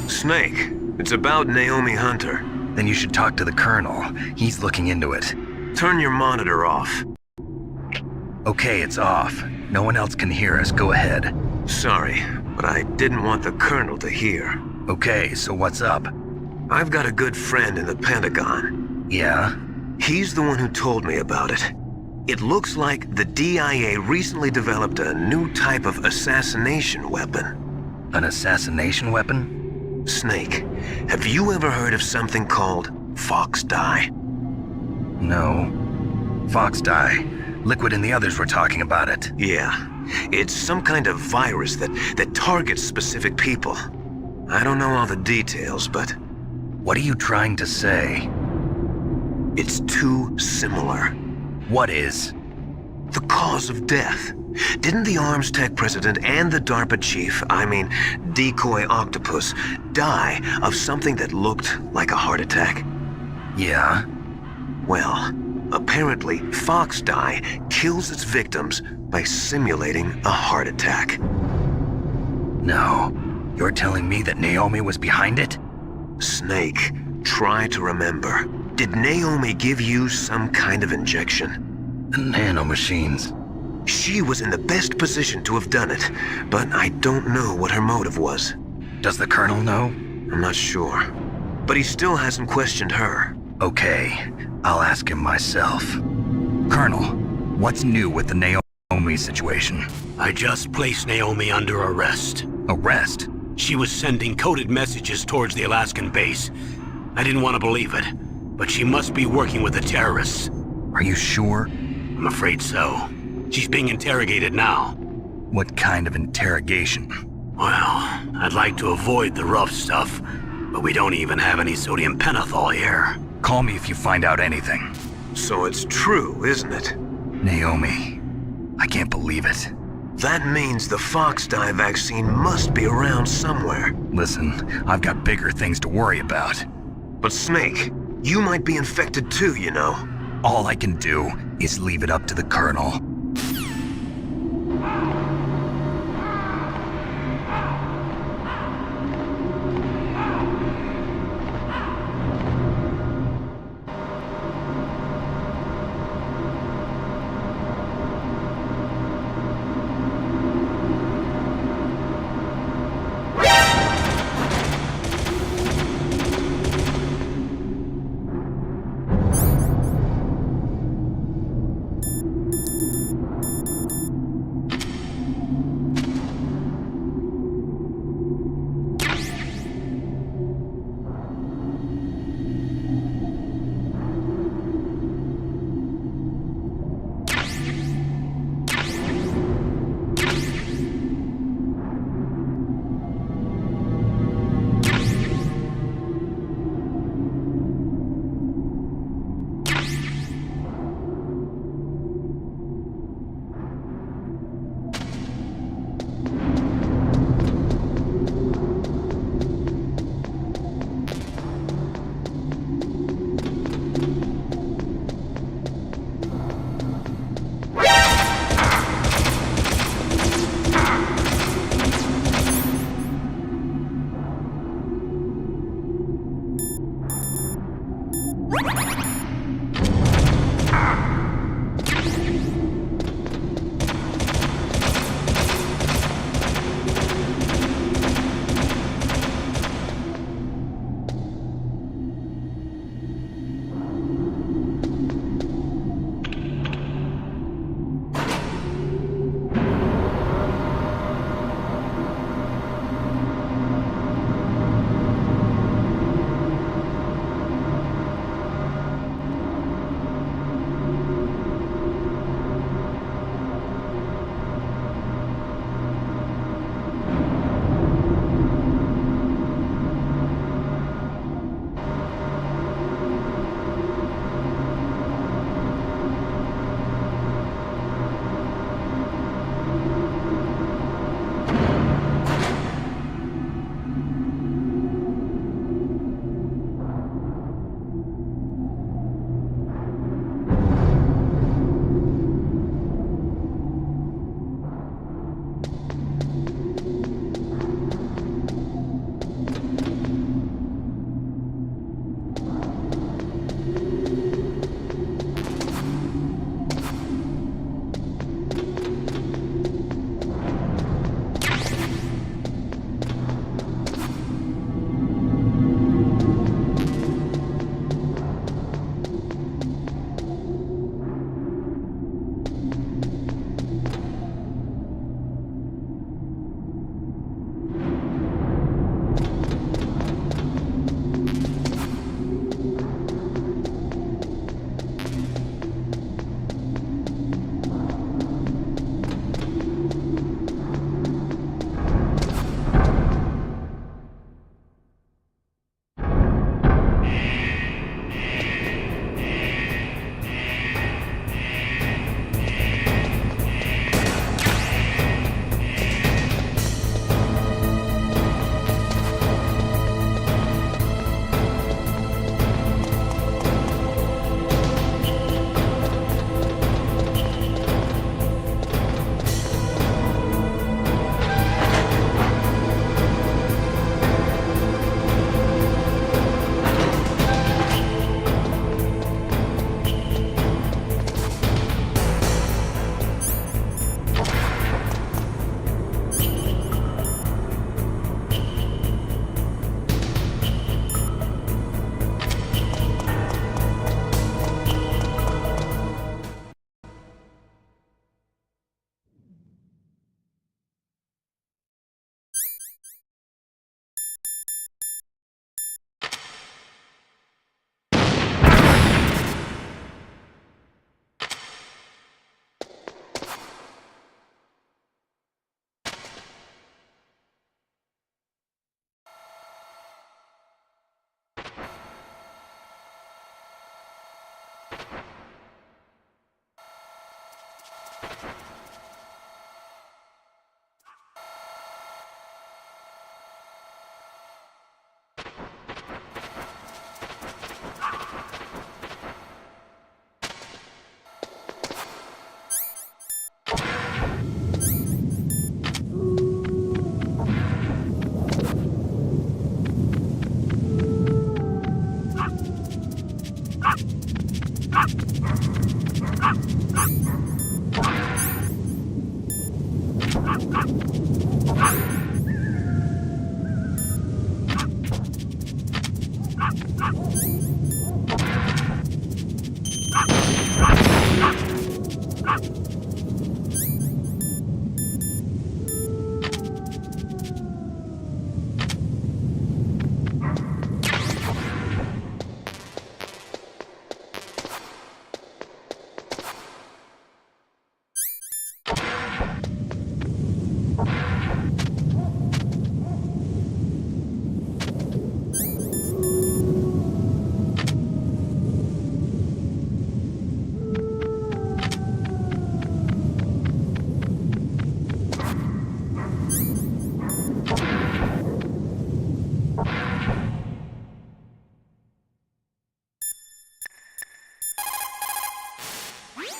Snake, it's about Naomi Hunter. Then you should talk to the Colonel. He's looking into it. Turn your monitor off. Okay, it's off. No one else can hear us. Go ahead. Sorry, but I didn't want the Colonel to hear. Okay, so what's up? I've got a good friend in the Pentagon. Yeah? He's the one who told me about it. It looks like the DIA recently developed a new type of assassination weapon. An assassination weapon? Snake, have you ever heard of something called Fox Dye? No. Fox Dye. Liquid and the others were talking about it. Yeah. It's some kind of virus that targets specific people. I don't know all the details, but... What are you trying to say? It's too similar. What is? The cause of death. Didn't the Arms Tech president and the DARPA chief, Decoy Octopus, die of something that looked like a heart attack? Yeah? Well, apparently Fox Dye kills its victims by simulating a heart attack. No. You're telling me that Naomi was behind it? Snake, try to remember. Did Naomi give you some kind of injection? The nanomachines. She was in the best position to have done it, but I don't know what her motive was. Does the Colonel know? I'm not sure. But he still hasn't questioned her. Okay, I'll ask him myself. Colonel, what's new with the Naomi situation? I just placed Naomi under arrest. Arrest? She was sending coded messages towards the Alaskan base. I didn't want to believe it, but she must be working with the terrorists. Are you sure? I'm afraid so. She's being interrogated now. What kind of interrogation? Well, I'd like to avoid the rough stuff, but we don't even have any sodium pentothal here. Call me if you find out anything. So it's true, isn't it? Naomi, I can't believe it. That means the Fox dye vaccine must be around somewhere. Listen, I've got bigger things to worry about. But Snake, you might be infected too, you know. All I can do is leave it up to the Colonel.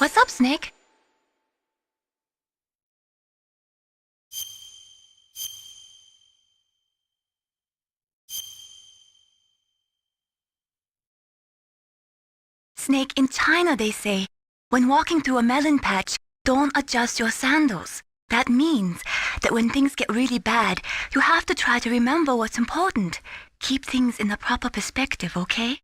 What's up, Snake? Snake, in China they say, when walking through a melon patch, don't adjust your sandals. That means that when things get really bad, you have to try to remember what's important. Keep things in the proper perspective, okay?